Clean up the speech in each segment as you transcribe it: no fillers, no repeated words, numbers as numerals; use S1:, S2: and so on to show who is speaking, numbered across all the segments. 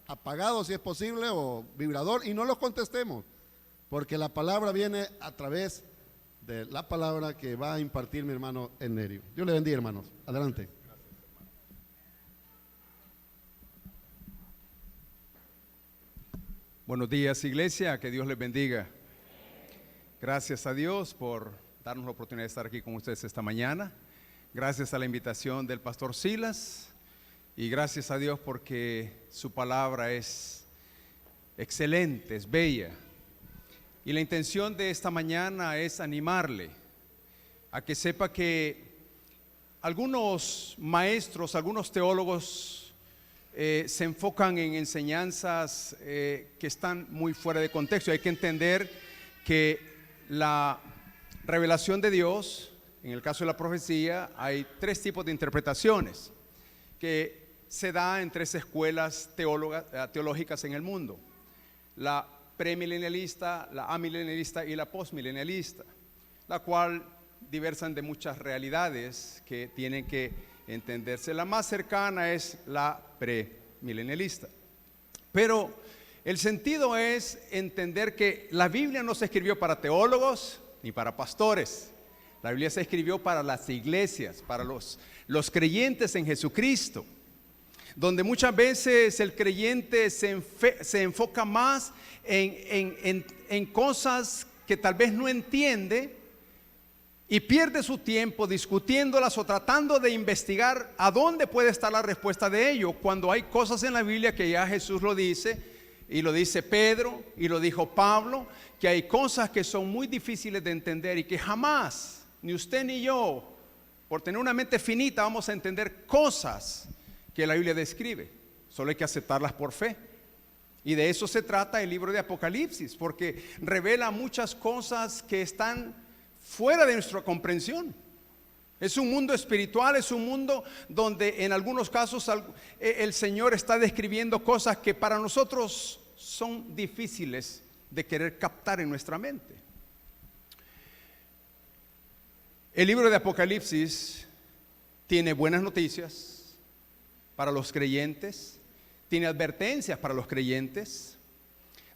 S1: apagado si es posible o vibrador, y no los contestemos, porque la palabra viene a través de la palabra que va a impartir mi hermano Ennerio. Dios le bendiga, hermanos. Adelante.
S2: Buenos días, iglesia, que Dios les bendiga. Gracias a Dios por darnos la oportunidad de estar aquí con ustedes esta mañana. Gracias a la invitación del pastor Silas y gracias a Dios porque su palabra es excelente, es bella. Y la intención de esta mañana es animarle a que sepa que algunos maestros, algunos teólogos se enfocan en enseñanzas que están muy fuera de contexto. Hay que entender que la revelación de Dios, en el caso de la profecía, hay tres tipos de interpretaciones que se da en tres escuelas teológicas en el mundo: la premilenialista, la amilenialista y la postmilenialista, la cual diversan de muchas realidades que tienen que entenderse. La más cercana es la premilenialista, pero el sentido es entender que la Biblia no se escribió para teólogos ni para pastores. La Biblia se escribió para las iglesias, para los creyentes en Jesucristo, donde muchas veces el creyente se enfoca más en cosas que tal vez no entiende y pierde su tiempo discutiéndolas o tratando de investigar a dónde puede estar la respuesta de ello, cuando hay cosas en la Biblia que ya Jesús lo dice, y lo dice Pedro, y lo dijo Pablo, que hay cosas que son muy difíciles de entender y que jamás, ni usted ni yo, por tener una mente finita, vamos a entender cosas que la Biblia describe. Solo hay que aceptarlas por fe. Y de eso se trata el libro de Apocalipsis, porque revela muchas cosas que están fuera de nuestra comprensión. Es un mundo espiritual, es un mundo donde en algunos casos el Señor está describiendo cosas que para nosotros son difíciles de querer captar en nuestra mente. El libro de Apocalipsis tiene buenas noticias para los creyentes, tiene advertencias para los creyentes.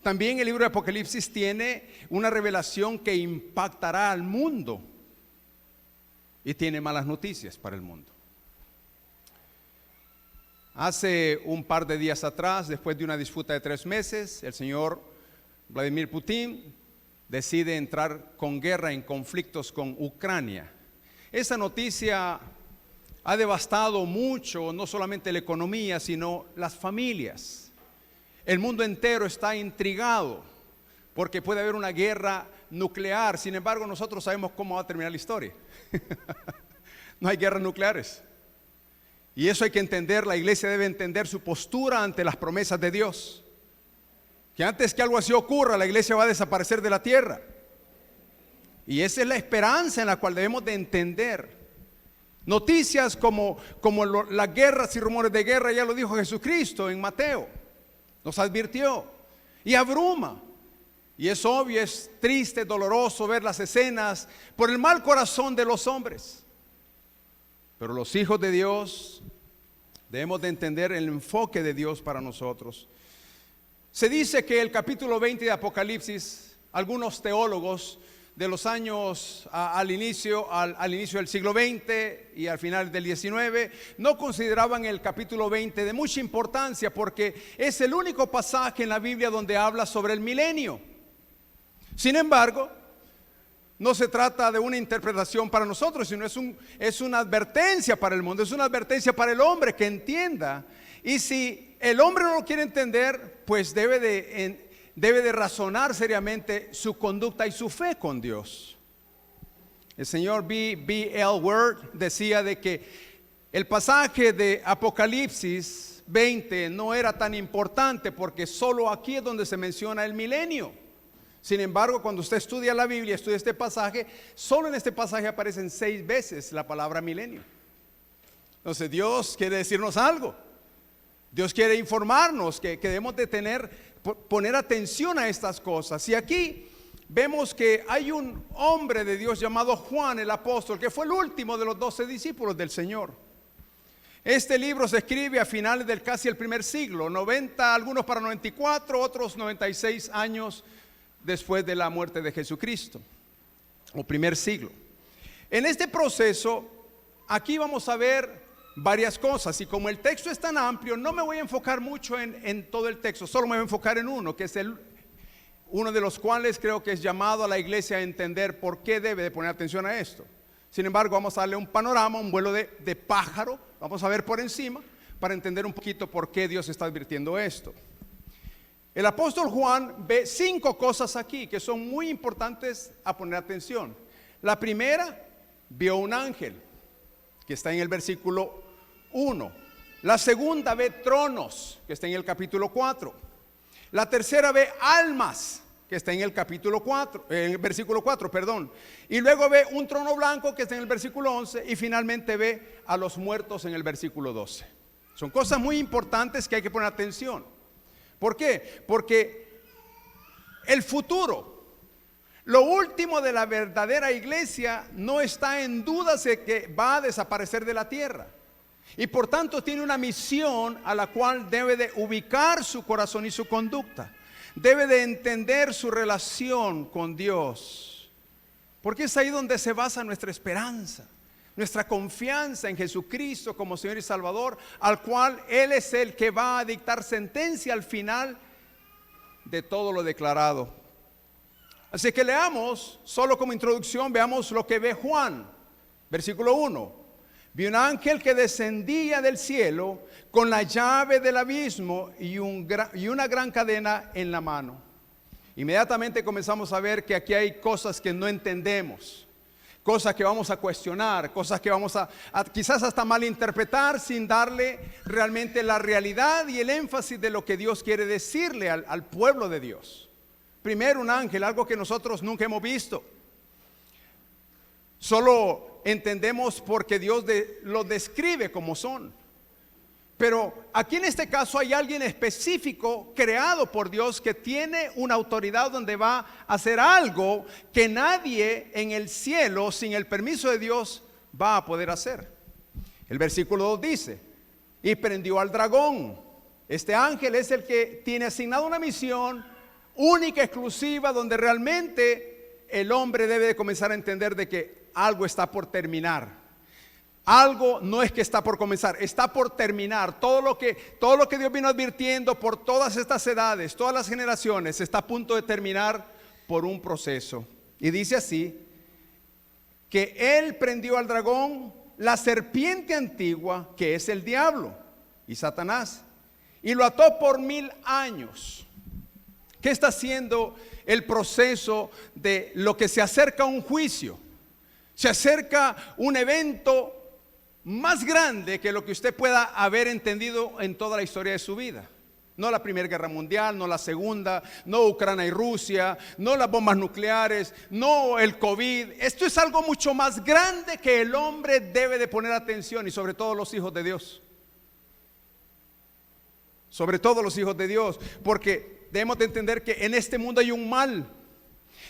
S2: También el libro de Apocalipsis tiene una revelación que impactará al mundo y tiene malas noticias para el mundo. Hace un par de días atrás, después de una disputa de 3 meses, el señor Vladimir Putin decide entrar con guerra en conflictos con Ucrania. Esa noticia ha devastado mucho, no solamente la economía, sino las familias. El mundo entero está intrigado porque puede haber una guerra nuclear. Sin embargo, nosotros sabemos cómo va a terminar la historia. No hay guerras nucleares. Y eso hay que entender. La iglesia debe entender su postura ante las promesas de Dios, que antes que algo así ocurra, la iglesia va a desaparecer de la tierra. Y esa es la esperanza en la cual debemos de entender. Noticias como las guerras y rumores de guerra, ya lo dijo Jesucristo en Mateo, nos advirtió, y abruma. Y es obvio, es triste, doloroso ver las escenas por el mal corazón de los hombres. Pero los hijos de Dios debemos de entender el enfoque de Dios para nosotros. Se dice que el capítulo 20 de Apocalipsis, algunos teólogos de los años al inicio del siglo XX y al final del XIX, no consideraban el capítulo 20 de mucha importancia, porque es el único pasaje en la Biblia donde habla sobre el milenio. Sin embargo, no se trata de una interpretación para nosotros, sino es una advertencia para el mundo, es una advertencia para el hombre que entienda. Y si el hombre no lo quiere entender, pues debe de razonar seriamente su conducta y su fe con Dios. El señor B.L. Word decía de que el pasaje de Apocalipsis 20 no era tan importante porque solo aquí es donde se menciona el milenio. Sin embargo, cuando usted estudia la Biblia, estudia este pasaje, solo en este pasaje aparecen 6 veces la palabra milenio. Entonces Dios quiere decirnos algo. Dios quiere informarnos que debemos de poner atención a estas cosas. Y aquí vemos que hay un hombre de Dios llamado Juan el apóstol, que fue el último de los 12 discípulos del Señor. Este libro se escribe a finales del casi el primer siglo, 90, algunos para 94, otros 96 años después de la muerte de Jesucristo, o primer siglo. En este proceso, aquí vamos a ver varias cosas, y como el texto es tan amplio, no me voy a enfocar mucho en todo el texto, solo me voy a enfocar en uno, que es uno de los cuales creo que es llamado a la iglesia a entender por qué debe de poner atención a esto. Sin embargo, vamos a darle un panorama, un vuelo de pájaro, vamos a ver por encima, para entender un poquito por qué Dios está advirtiendo esto. El apóstol Juan ve 5 cosas aquí que son muy importantes a poner atención. La primera, vio un ángel, que está en el versículo 1. La segunda, ve tronos, que está en el capítulo 4. La tercera, ve almas, que está en el capítulo 4, en el versículo 4, perdón. Y luego ve un trono blanco, que está en el versículo 11. Y finalmente ve a los muertos en el versículo 12. Son cosas muy importantes que hay que poner atención. ¿Por qué? Porque el futuro, lo último de la verdadera iglesia, no está en duda de que va a desaparecer de la tierra. Y por tanto tiene una misión a la cual debe de ubicar su corazón y su conducta. Debe de entender su relación con Dios. Porque es ahí donde se basa nuestra esperanza, nuestra confianza en Jesucristo como Señor y Salvador, al cual Él es el que va a dictar sentencia al final de todo lo declarado. Así que leamos, solo como introducción, veamos lo que ve Juan, versículo 1. Vi un ángel que descendía del cielo con la llave del abismo y una gran cadena en la mano. Inmediatamente comenzamos a ver que aquí hay cosas que no entendemos, cosas que vamos a cuestionar, cosas que vamos a quizás hasta malinterpretar sin darle realmente la realidad y el énfasis de lo que Dios quiere decirle al pueblo de Dios. Primero, un ángel, algo que nosotros nunca hemos visto. Solo entendemos porque Dios lo describe como son. Pero aquí en este caso hay alguien específico creado por Dios que tiene una autoridad donde va a hacer algo que nadie en el cielo sin el permiso de Dios va a poder hacer. El versículo 2 dice: y prendió al dragón. Este ángel es el que tiene asignado una misión única, exclusiva, donde realmente el hombre debe de comenzar a entender de que algo está por terminar. Algo no es que está por comenzar, está por terminar. Todo lo que Dios vino advirtiendo por todas estas edades, todas las generaciones, está a punto de terminar por un proceso. Y dice así: que Él prendió al dragón, la serpiente antigua, que es el diablo y Satanás, y lo ató por 1000 años. ¿Qué está haciendo el proceso de lo que se acerca a un juicio? Se acerca un evento más grande que lo que usted pueda haber entendido en toda la historia de su vida. No la Primera Guerra Mundial, no la Segunda, no Ucrania y Rusia, no las bombas nucleares, no el COVID. Esto es algo mucho más grande que el hombre debe de poner atención, y sobre todo los hijos de Dios. Sobre todo los hijos de Dios, porque debemos de entender que en este mundo hay un mal,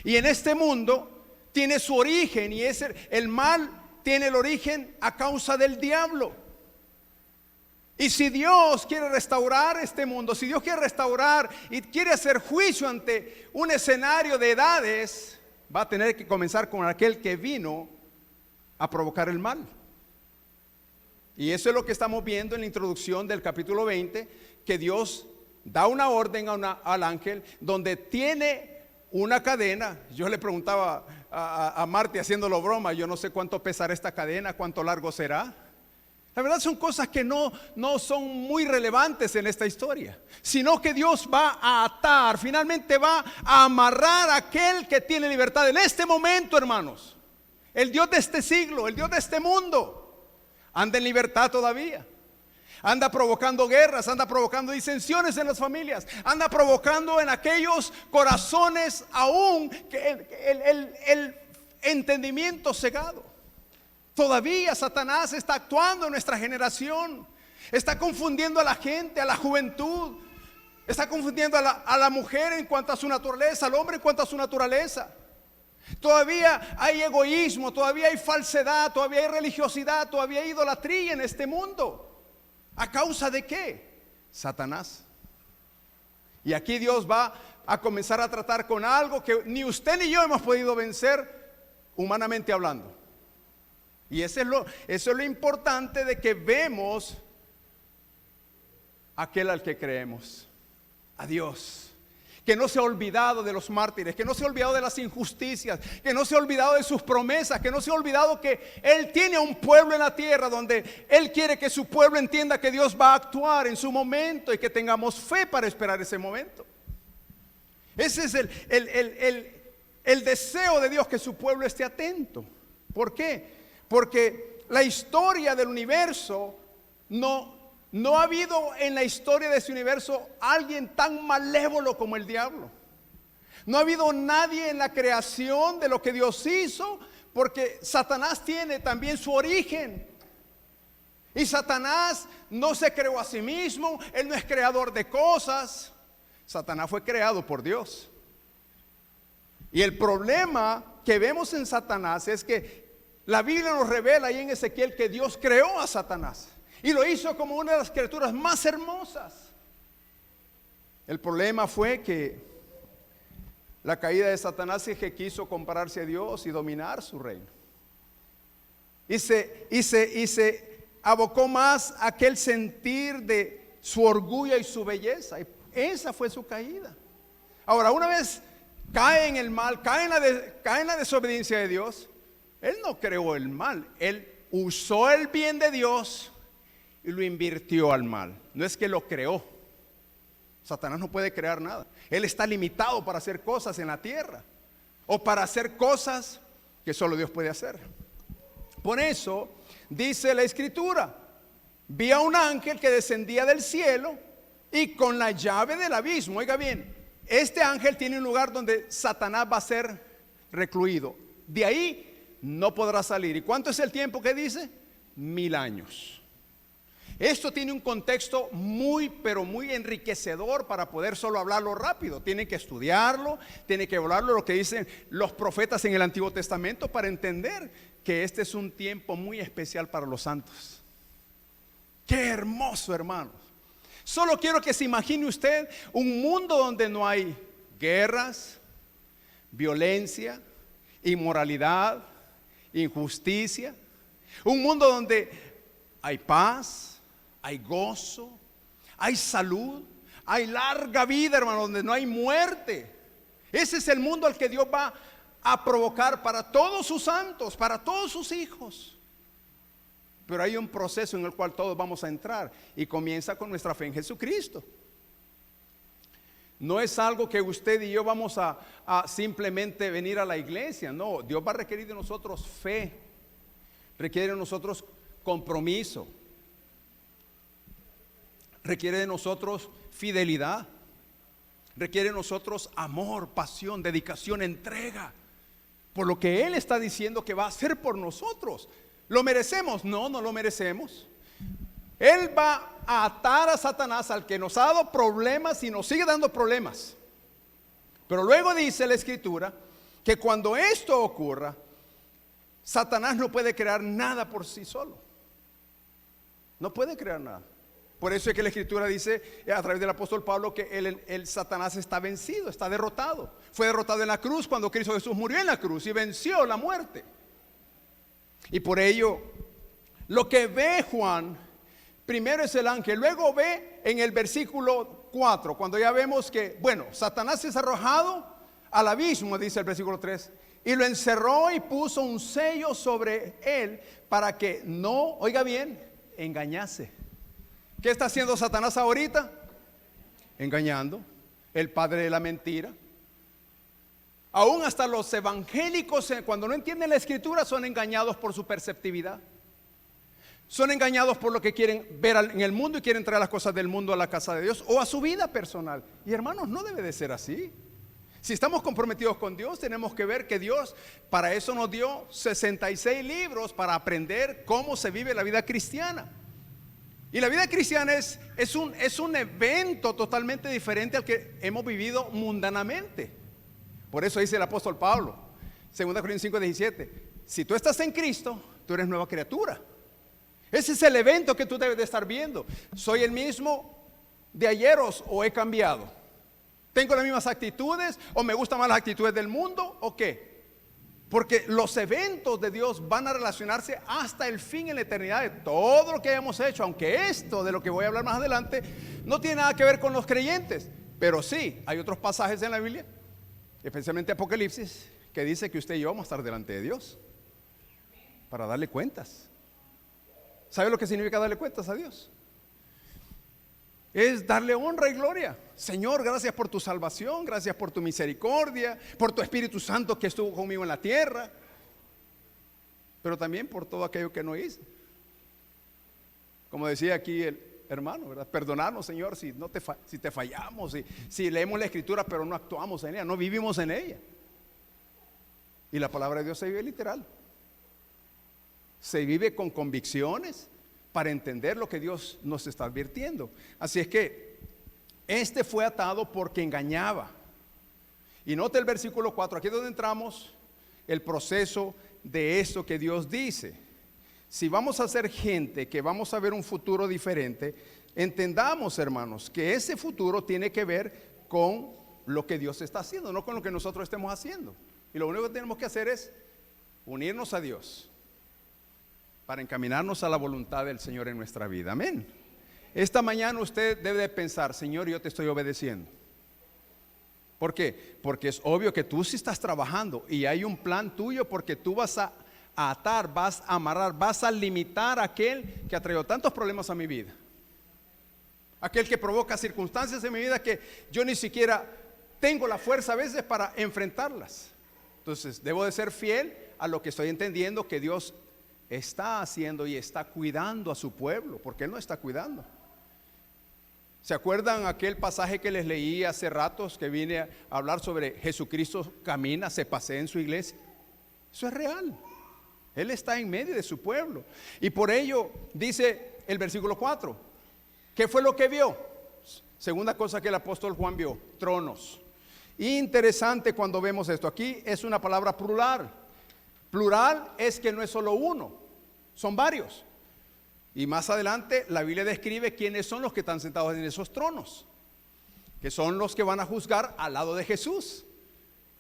S2: y en este mundo tiene su origen, y el mal tiene el origen a causa del diablo. Y si Dios quiere restaurar este mundo, si Dios quiere restaurar y quiere hacer juicio ante un escenario de edades, va a tener que comenzar con aquel que vino a provocar el mal. Y eso es lo que estamos viendo en la introducción del capítulo 20, que Dios da una orden al ángel donde tiene una cadena. Yo le preguntaba a Marti, haciéndolo broma, yo no sé cuánto pesará esta cadena, cuánto largo será. La verdad son cosas que no son muy relevantes en esta historia, sino que Dios va a atar, finalmente va a amarrar a aquel que tiene libertad en este momento, hermanos. El Dios de este siglo, el Dios de este mundo, anda en libertad todavía. Anda provocando guerras, anda provocando disensiones en las familias, anda provocando en aquellos corazones aún que el entendimiento cegado. Todavía Satanás está actuando en nuestra generación, está confundiendo a la gente, a la juventud, está confundiendo a la mujer en cuanto a su naturaleza, al hombre en cuanto a su naturaleza. Todavía hay egoísmo, todavía hay falsedad, todavía hay religiosidad, todavía hay idolatría en este mundo. ¿A causa de qué? Satanás. Y aquí Dios va a comenzar a tratar con algo que ni usted ni yo hemos podido vencer humanamente hablando. Y eso es lo importante de que vemos aquel al que creemos, a Dios, que no se ha olvidado de los mártires, que no se ha olvidado de las injusticias, que no se ha olvidado de sus promesas, que no se ha olvidado que Él tiene un pueblo en la tierra donde Él quiere que su pueblo entienda que Dios va a actuar en su momento y que tengamos fe para esperar ese momento. Ese es el deseo de Dios, que su pueblo esté atento. ¿Por qué? Porque la historia del universo no ha habido en la historia de ese universo alguien tan malévolo como el diablo. No ha habido nadie en la creación de lo que Dios hizo, porque Satanás tiene también su origen. Y Satanás no se creó a sí mismo, él no es creador de cosas. Satanás fue creado por Dios. Y el problema que vemos en Satanás es que la Biblia nos revela ahí en Ezequiel que Dios creó a Satanás y lo hizo como una de las criaturas más hermosas. El problema fue que la caída de Satanás es que quiso compararse a Dios y dominar su reino. Y se abocó más a aquel sentir de su orgullo y su belleza. Y esa fue su caída. Ahora, una vez cae en el mal, cae en la desobediencia de Dios, Él no creó el mal, Él usó el bien de Dios y lo invirtió al mal. No es que lo creó. Satanás no puede crear nada. Él está limitado para hacer cosas en la tierra o para hacer cosas que solo Dios puede hacer. Por eso dice la Escritura: vi a un ángel que descendía del cielo y con la llave del abismo. Oiga bien, este ángel tiene un lugar donde Satanás va a ser recluido. De ahí no podrá salir. ¿Y cuánto es el tiempo que dice? 1000 años. Esto tiene un contexto muy, pero muy enriquecedor para poder solo hablarlo rápido. Tiene que estudiarlo, tiene que hablarlo lo que dicen los profetas en el Antiguo Testamento para entender que este es un tiempo muy especial para los santos. Qué hermoso, hermanos. Solo quiero que se imagine usted un mundo donde no hay guerras, violencia, inmoralidad, injusticia. Un mundo donde hay paz, hay gozo, hay salud, hay larga vida, hermano, donde no hay muerte. Ese es el mundo al que Dios va a provocar para todos sus santos, para todos sus hijos. Pero hay un proceso en el cual todos vamos a entrar y comienza con nuestra fe en Jesucristo. No es algo que usted y yo vamos a simplemente venir a la iglesia. No, Dios va a requerir de nosotros fe, requiere de nosotros compromiso, requiere de nosotros fidelidad, requiere de nosotros amor, pasión, dedicación, entrega por lo que Él está diciendo que va a hacer por nosotros. ¿Lo merecemos? No, no lo merecemos. Él va a atar a Satanás, al que nos ha dado problemas y nos sigue dando problemas. Pero luego dice la Escritura que cuando esto ocurra, Satanás no puede crear nada por sí solo. No puede crear nada. Por eso es que la Escritura dice a través del apóstol Pablo que el Satanás está vencido, está derrotado. Fue derrotado en la cruz cuando Cristo Jesús murió en la cruz y venció la muerte. Y por ello, lo que ve Juan, primero es el ángel, luego ve en el versículo 4, cuando ya vemos que, bueno, Satanás es arrojado al abismo, dice el versículo 3, y lo encerró y puso un sello sobre él para que no, oiga bien, engañase. ¿Qué está haciendo Satanás ahorita? Engañando, el padre de la mentira. Aún hasta los evangélicos, cuando no entienden la Escritura, son engañados por su perceptividad. Son engañados por lo que quieren ver en el mundo y quieren traer las cosas del mundo a la casa de Dios o a su vida personal. Y hermanos, no debe de ser así. Si estamos comprometidos con Dios, tenemos que ver que Dios para eso nos dio 66 libros para aprender cómo se vive la vida cristiana. Y la vida cristiana es un evento totalmente diferente al que hemos vivido mundanamente. Por eso dice el apóstol Pablo, 2 Corintios 5:17, si tú estás en Cristo, tú eres nueva criatura. Ese es el evento que tú debes de estar viendo. ¿Soy el mismo de ayer o he cambiado? ¿Tengo las mismas actitudes o me gustan más las actitudes del mundo o qué? Porque los eventos de Dios van a relacionarse hasta el fin en la eternidad de todo lo que hayamos hecho, aunque esto de lo que voy a hablar más adelante no tiene nada que ver con los creyentes, pero sí, hay otros pasajes en la Biblia, especialmente Apocalipsis, que dice que usted y yo vamos a estar delante de Dios para darle cuentas. ¿Sabe lo que significa darle cuentas a Dios? Es darle honra y gloria. Señor, gracias por tu salvación, gracias por tu misericordia, por tu Espíritu Santo que estuvo conmigo en la tierra, pero también por todo aquello que no hice. Como decía aquí el hermano, ¿verdad? Perdonarnos, Señor, si te fallamos, si leemos la Escritura pero no actuamos en ella, no vivimos en ella. Y la palabra de Dios se vive literal. Se vive con convicciones para entender lo que Dios nos está advirtiendo. Así es que este fue atado porque engañaba. Y note el versículo 4, aquí es donde entramos el proceso de esto que Dios dice. Si vamos a ser gente que vamos a ver un futuro diferente, entendamos, hermanos, que ese futuro tiene que ver con lo que Dios está haciendo, no con lo que nosotros estemos haciendo. Y lo único que tenemos que hacer es unirnos a Dios para encaminarnos a la voluntad del Señor en nuestra vida. Amén. Esta mañana usted debe de pensar: Señor, yo te estoy obedeciendo. ¿Por qué? Porque es obvio que tú sí estás trabajando y hay un plan tuyo, porque tú vas a atar, vas a amarrar, vas a limitar a aquel que ha traído tantos problemas a mi vida, aquel que provoca circunstancias en mi vida que yo ni siquiera tengo la fuerza a veces para enfrentarlas. Entonces debo de ser fiel a lo que estoy entendiendo que Dios está haciendo y está cuidando a su pueblo, porque Él no está cuidando. ¿Se acuerdan aquel pasaje que les leí hace ratos, que vine a hablar sobre Jesucristo camina, se pasea en su iglesia? Eso es real. Él está en medio de su pueblo. Y por ello dice el versículo 4, ¿qué fue lo que vio? Segunda cosa que el apóstol Juan vio: tronos. Interesante cuando vemos esto. Aquí es una palabra plural. Plural es que no es solo uno, son varios. Y más adelante la Biblia describe quiénes son los que están sentados en esos tronos, que son los que van a juzgar al lado de Jesús,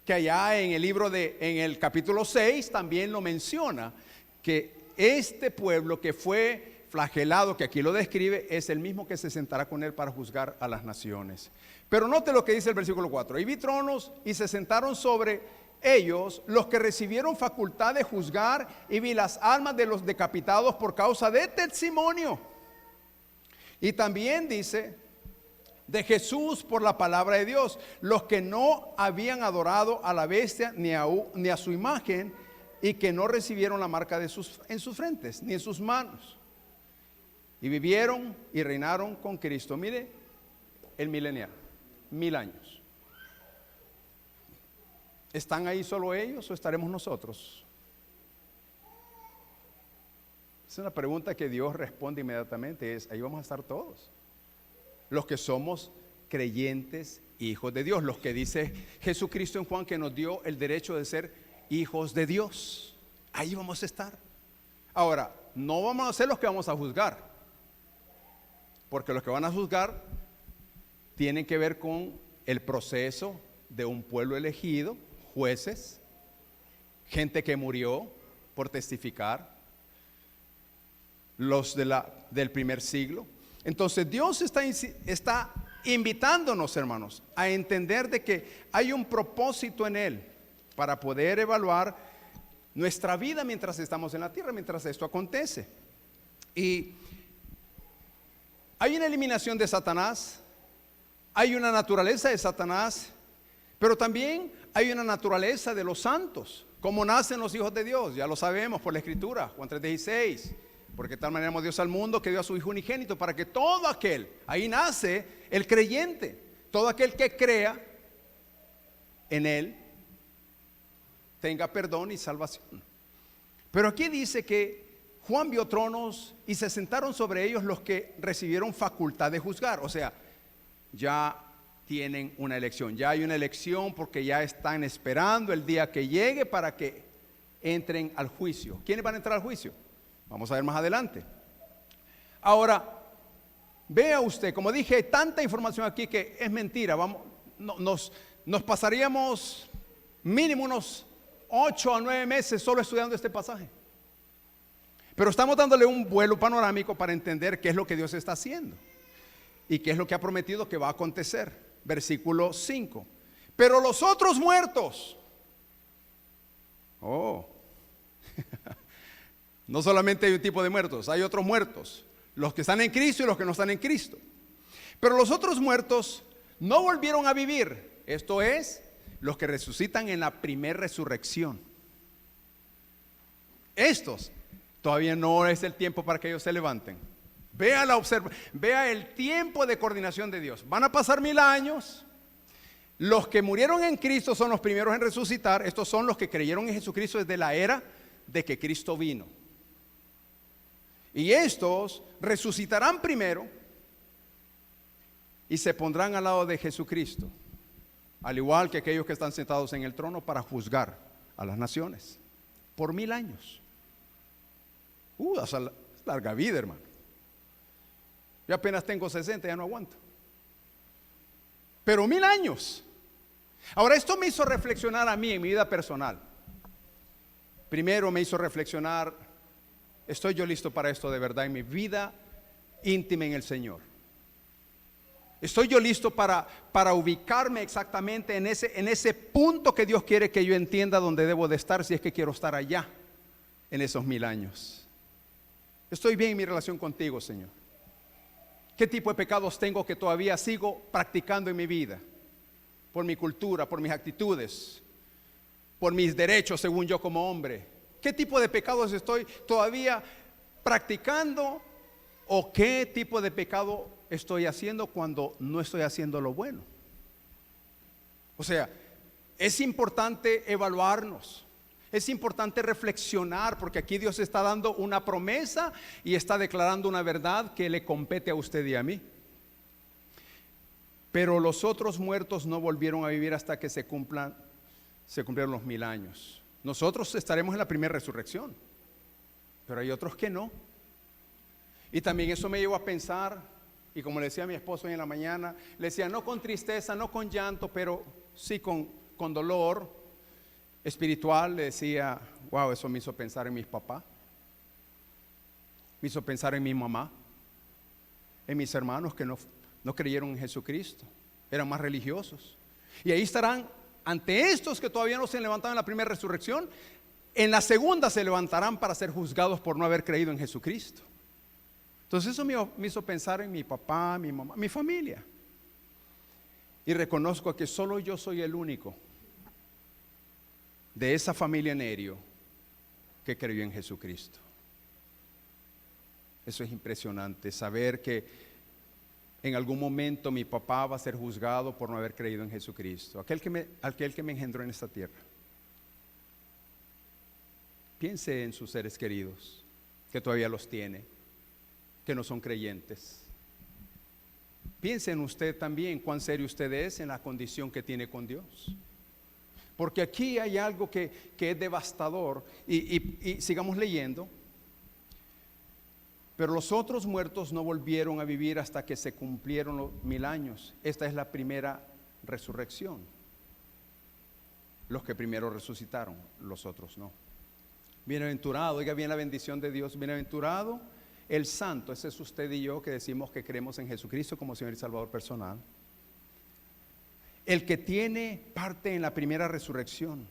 S2: que allá en el capítulo 6 también lo menciona, que este pueblo que fue flagelado, que aquí lo describe, es el mismo que se sentará con él para juzgar a las naciones. Pero note lo que dice el versículo 4: y vi tronos y se sentaron sobre ellos los que recibieron facultad de juzgar, y vi las almas de los decapitados por causa de testimonio. Y también dice de Jesús por la palabra de Dios, los que no habían adorado a la bestia ni a su imagen, y que no recibieron la marca en sus frentes ni en sus manos, y vivieron y reinaron con Cristo. Mire el milenial, 1000 años. ¿Están ahí solo ellos o estaremos nosotros? Es una pregunta que Dios responde inmediatamente, ahí vamos a estar todos, los que somos creyentes, hijos de Dios, los que dice Jesucristo en Juan que nos dio el derecho de ser hijos de Dios. Ahí vamos a estar. Ahora, no vamos a ser los que vamos a juzgar, porque los que van a juzgar tienen que ver con el proceso de un pueblo elegido, jueces, gente que murió por testificar, los del primer siglo. Entonces Dios está invitándonos, hermanos, a entender de que hay un propósito en Él para poder evaluar nuestra vida mientras estamos en la tierra, mientras esto acontece. Y hay una eliminación de Satanás, hay una naturaleza de Satanás, pero también hay una naturaleza de los santos. ¿Cómo nacen los hijos de Dios? Ya lo sabemos por la Escritura, Juan 3:16. Porque de tal manera amó Dios al mundo que dio a su Hijo unigénito, para que todo aquel, ahí nace el creyente, todo aquel que crea en Él tenga perdón y salvación. Pero aquí dice que Juan vio tronos y se sentaron sobre ellos los que recibieron facultad de juzgar. O sea, ya tienen una elección, ya hay una elección, porque ya están esperando el día que llegue para que entren al juicio. ¿Quiénes van a entrar al juicio? Vamos a ver más adelante. Ahora, vea usted, como dije, hay tanta información aquí que es mentira. Nos pasaríamos mínimo unos 8 a 9 meses solo estudiando este pasaje. Pero estamos dándole un vuelo panorámico para entender qué es lo que Dios está haciendo y qué es lo que ha prometido que va a acontecer. Versículo 5. Pero los otros muertos, no solamente hay un tipo de muertos, hay otros muertos, los que están en Cristo y los que no están en Cristo. Pero los otros muertos no volvieron a vivir, esto es, los que resucitan en la primera resurrección. Estos todavía no es el tiempo para que ellos se levanten. Vea el tiempo de coordinación de Dios. Van a pasar 1000 años. Los que murieron en Cristo son los primeros en resucitar. Estos son los que creyeron en Jesucristo desde la era de que Cristo vino. Y estos resucitarán primero y se pondrán al lado de Jesucristo, al igual que aquellos que están sentados en el trono para juzgar a las naciones por 1000 años. Esa larga vida, hermano. Yo apenas tengo 60, ya no aguanto. Pero 1000 años. Ahora, esto me hizo reflexionar a mí en mi vida personal. Primero me hizo reflexionar, ¿estoy yo listo para esto de verdad en mi vida íntima en el Señor? ¿Estoy yo listo para ubicarme exactamente en ese punto que Dios quiere que yo entienda donde debo de estar, si es que quiero estar allá en esos 1000 años? ¿Estoy bien en mi relación contigo, Señor? ¿Qué tipo de pecados tengo que todavía sigo practicando en mi vida? Por mi cultura, por mis actitudes, por mis derechos según yo como hombre. ¿Qué tipo de pecados estoy todavía practicando? ¿O qué tipo de pecado estoy haciendo cuando no estoy haciendo lo bueno? O sea, es importante evaluarnos. Es importante reflexionar, porque aquí Dios está dando una promesa y está declarando una verdad que le compete a usted y a mí. Pero los otros muertos no volvieron a vivir hasta que se cumplieron los 1000 años. Nosotros estaremos en la primera resurrección, pero hay otros que no. Y también eso me llevó a pensar, y como le decía a mi esposo hoy en la mañana, le decía, no con tristeza, no con llanto, pero sí con dolor espiritual. Le decía, wow, eso me hizo pensar en mis papás, me hizo pensar en mi mamá, en mis hermanos que no creyeron en Jesucristo, eran más religiosos. Y ahí estarán ante estos que todavía no se levantaron en la primera resurrección. En la segunda se levantarán para ser juzgados por no haber creído en Jesucristo. Entonces eso me hizo pensar en mi papá, mi mamá, mi familia. Y reconozco que solo yo soy el único de esa familia Nerio que creyó en Jesucristo. Eso es impresionante, saber que en algún momento mi papá va a ser juzgado por no haber creído en Jesucristo, aquel que me engendró en esta tierra. Piense en sus seres queridos, que todavía los tiene, que no son creyentes. Piense en usted también, cuán serio usted es en la condición que tiene con Dios. Porque aquí hay algo que es devastador. Y sigamos leyendo. Pero los otros muertos no volvieron a vivir hasta que se cumplieron los 1000 años. Esta es la primera resurrección. Los que primero resucitaron, los otros no. Bienaventurado, oiga bien la bendición de Dios. Bienaventurado el santo, ese es usted y yo que decimos que creemos en Jesucristo como Señor y Salvador personal. El que tiene parte en la primera resurrección.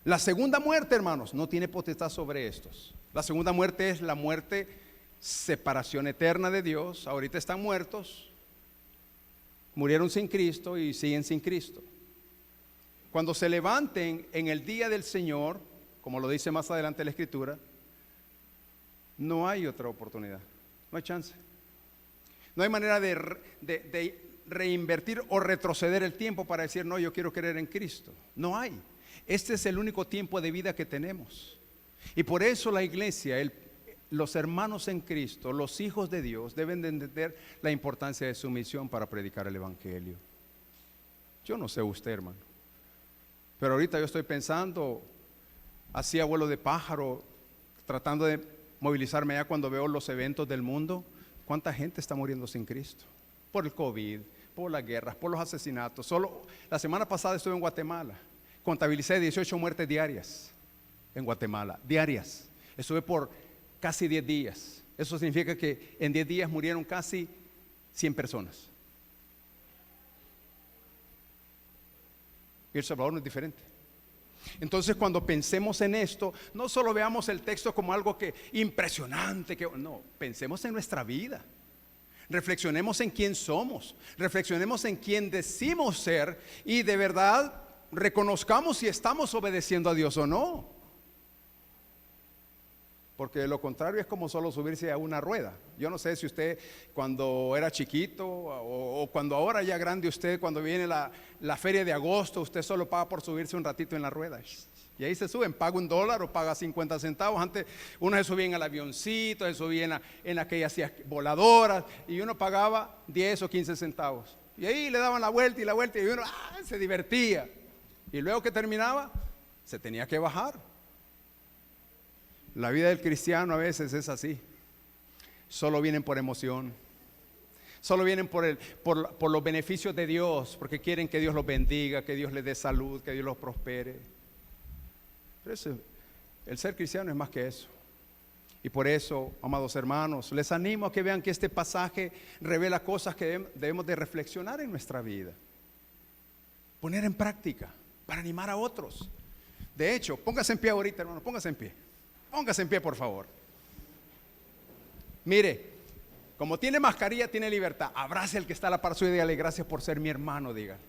S2: La segunda muerte, hermanos, no tiene potestad sobre estos. La segunda muerte es la muerte, separación eterna de Dios. Ahorita están muertos, murieron sin Cristo y siguen sin Cristo. Cuando se levanten en el día del Señor, como lo dice más adelante la Escritura, no hay otra oportunidad, no hay chance. No hay manera de reinvertir o retroceder el tiempo para decir, no, yo quiero creer en Cristo. No hay. Este es el único tiempo de vida que tenemos. Y por eso la iglesia, los hermanos en Cristo, los hijos de Dios, deben de entender la importancia de su misión para predicar el Evangelio. Yo no sé usted, hermano, pero ahorita yo estoy pensando, así a vuelo de pájaro, tratando de movilizarme ya cuando veo los eventos del mundo. ¿Cuánta gente está muriendo sin Cristo? Por el COVID, por las guerras, por los asesinatos. Solo la semana pasada estuve en Guatemala. Contabilicé 18 muertes diarias en Guatemala, diarias. Estuve por casi 10 días. Eso significa que en 10 días murieron casi 100 personas. Y El Salvador no es diferente. Entonces, cuando pensemos en esto, no solo veamos el texto como algo que impresionante, no, pensemos en nuestra vida. Reflexionemos en quién somos, reflexionemos en quién decimos ser y de verdad reconozcamos si estamos obedeciendo a Dios o no. Porque de lo contrario es como solo subirse a una rueda. Yo no sé si usted cuando era chiquito o cuando ahora ya grande usted, cuando viene la feria de agosto, usted solo paga por subirse un ratito en la rueda. Y ahí se suben, paga $1 o paga 50 centavos. Antes uno se subía en el avioncito, se subía en aquellas voladoras y uno pagaba 10 o 15 centavos. Y ahí le daban la vuelta y uno se divertía. Y luego que terminaba, se tenía que bajar. La vida del cristiano a veces es así. Solo vienen por emoción. Solo vienen por los beneficios de Dios, porque quieren que Dios los bendiga, que Dios les dé salud, que Dios los prospere. Pero el ser cristiano es más que eso. Y por eso, amados hermanos, les animo a que vean que este pasaje revela cosas que debemos de reflexionar en nuestra vida. Poner en práctica para animar a otros. De hecho, póngase en pie ahorita, hermano, póngase en pie. Póngase en pie, por favor. Mire, como tiene mascarilla, tiene libertad. Abrace al que está a la par suya y dígale: gracias por ser mi hermano, dígale.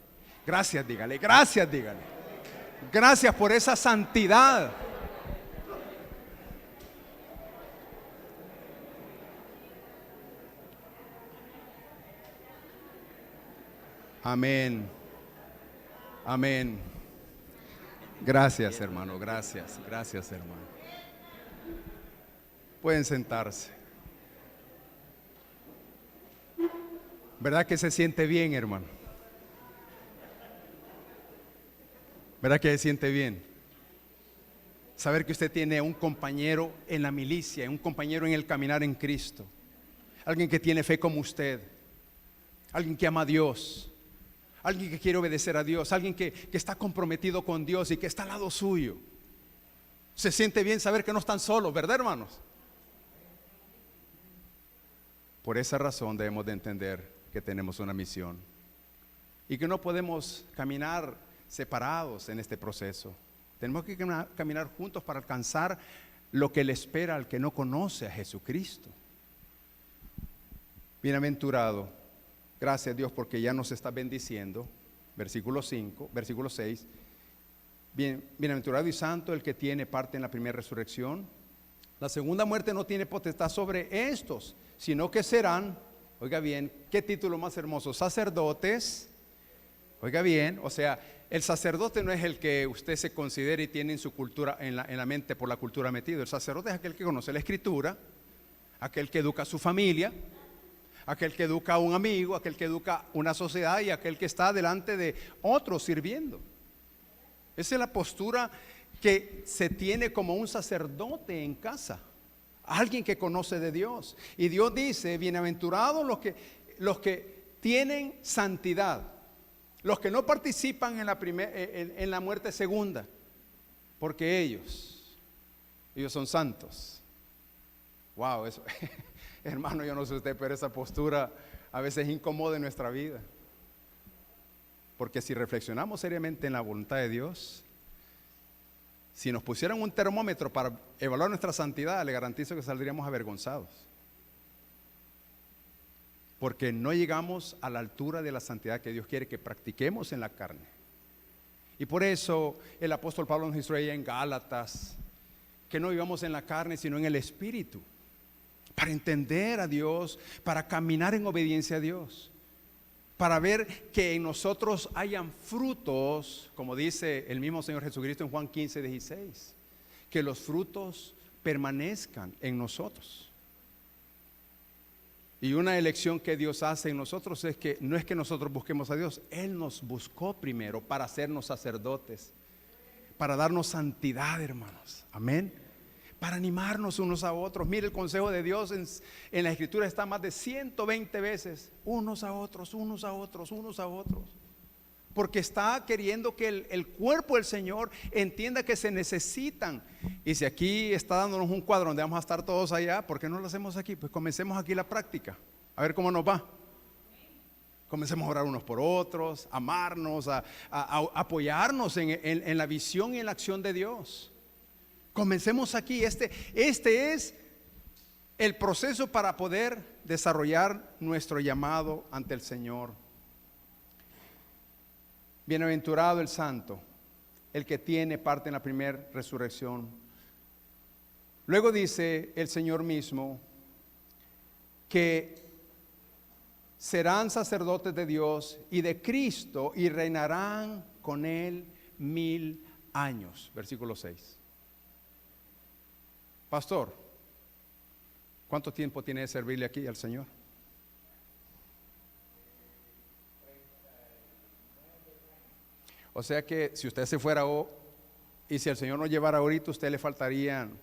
S2: Gracias, dígale. Gracias, dígale. Gracias por esa santidad. Amén. Amén. Gracias, hermano. Gracias. Gracias, hermano. Pueden sentarse. ¿Verdad que se siente bien, hermano? ¿Verdad que se siente bien? Saber que usted tiene un compañero en la milicia, un compañero en el caminar en Cristo. Alguien que tiene fe como usted. Alguien que ama a Dios. Alguien que quiere obedecer a Dios. Alguien que está comprometido con Dios y que está al lado suyo. Se siente bien saber que no están solos, ¿verdad, hermanos? Por esa razón debemos de entender que tenemos una misión y que no podemos caminar separados en este proceso. Tenemos que caminar juntos para alcanzar lo que le espera al que no conoce a Jesucristo. Bienaventurado, gracias a Dios porque ya nos está bendiciendo. Versículo 6. Bienaventurado y santo el que tiene parte en la primera resurrección. La segunda muerte no tiene potestad sobre estos, sino que serán, oiga bien, qué título más hermoso, sacerdotes. Oiga bien, o sea, el sacerdote no es el que usted se considera y tiene en su cultura, en la mente por la cultura metido. El sacerdote es aquel que conoce la escritura, aquel que educa a su familia, aquel que educa a un amigo, aquel que educa una sociedad y aquel que está delante de otros sirviendo. Esa es la postura que se tiene como un sacerdote en casa, alguien que conoce de Dios. Y Dios dice: bienaventurados los que tienen santidad, los que no participan en la muerte segunda, porque ellos son santos. Wow, eso, hermano, yo no sé usted, pero esa postura a veces incomoda en nuestra vida. Porque si reflexionamos seriamente en la voluntad de Dios, si nos pusieran un termómetro para evaluar nuestra santidad, le garantizo que saldríamos avergonzados. Porque no llegamos a la altura de la santidad que Dios quiere que practiquemos en la carne. Y por eso el apóstol Pablo nos instruye en Gálatas que no vivamos en la carne sino en el Espíritu, para entender a Dios, para caminar en obediencia a Dios, para ver que en nosotros hayan frutos, como dice el mismo Señor Jesucristo en Juan 15:16, que los frutos permanezcan en nosotros. Y una elección que Dios hace en nosotros es que no es que nosotros busquemos a Dios, Él nos buscó primero para hacernos sacerdotes, para darnos santidad, hermanos, amén, para animarnos unos a otros. Mire, el consejo de Dios en la Escritura está más de 120 veces, unos a otros, unos a otros, unos a otros. Porque está queriendo que el cuerpo del Señor entienda que se necesitan. Y si aquí está dándonos un cuadro donde vamos a estar todos allá, ¿por qué no lo hacemos aquí? Pues comencemos aquí la práctica, a ver cómo nos va. Comencemos a orar unos por otros, amarnos, a apoyarnos en la visión y en la acción de Dios. Comencemos aquí. Este es el proceso para poder desarrollar nuestro llamado ante el Señor. Bienaventurado el santo, el que tiene parte en la primera resurrección. Luego dice el Señor mismo que serán sacerdotes de Dios y de Cristo y reinarán con Él 1000 años. Versículo 6. Pastor, ¿cuánto tiempo tiene de servirle aquí al Señor? O sea que si usted se fuera y si el Señor no llevara ahorita, a usted le faltarían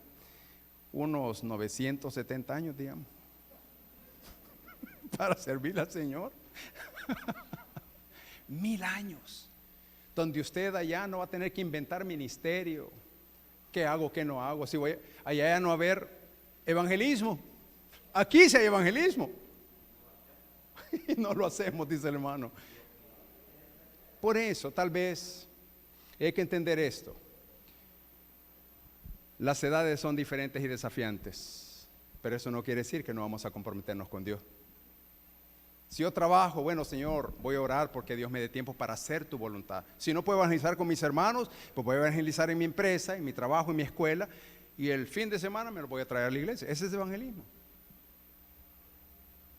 S2: unos 970 años, digamos, para servirle al Señor. 1000 años, donde usted allá no va a tener que inventar ministerio. ¿Qué hago, qué no hago? Si voy allá ya no va a haber evangelismo. Aquí sí hay evangelismo. Y no lo hacemos, dice el hermano. Por eso, tal vez, hay que entender esto. Las edades son diferentes y desafiantes, pero eso no quiere decir que no vamos a comprometernos con Dios. Si yo trabajo, bueno, Señor, voy a orar porque Dios me dé tiempo para hacer tu voluntad. Si no puedo evangelizar con mis hermanos, pues voy a evangelizar en mi empresa, en mi trabajo, en mi escuela, y el fin de semana me lo voy a traer a la iglesia. Ese es evangelismo.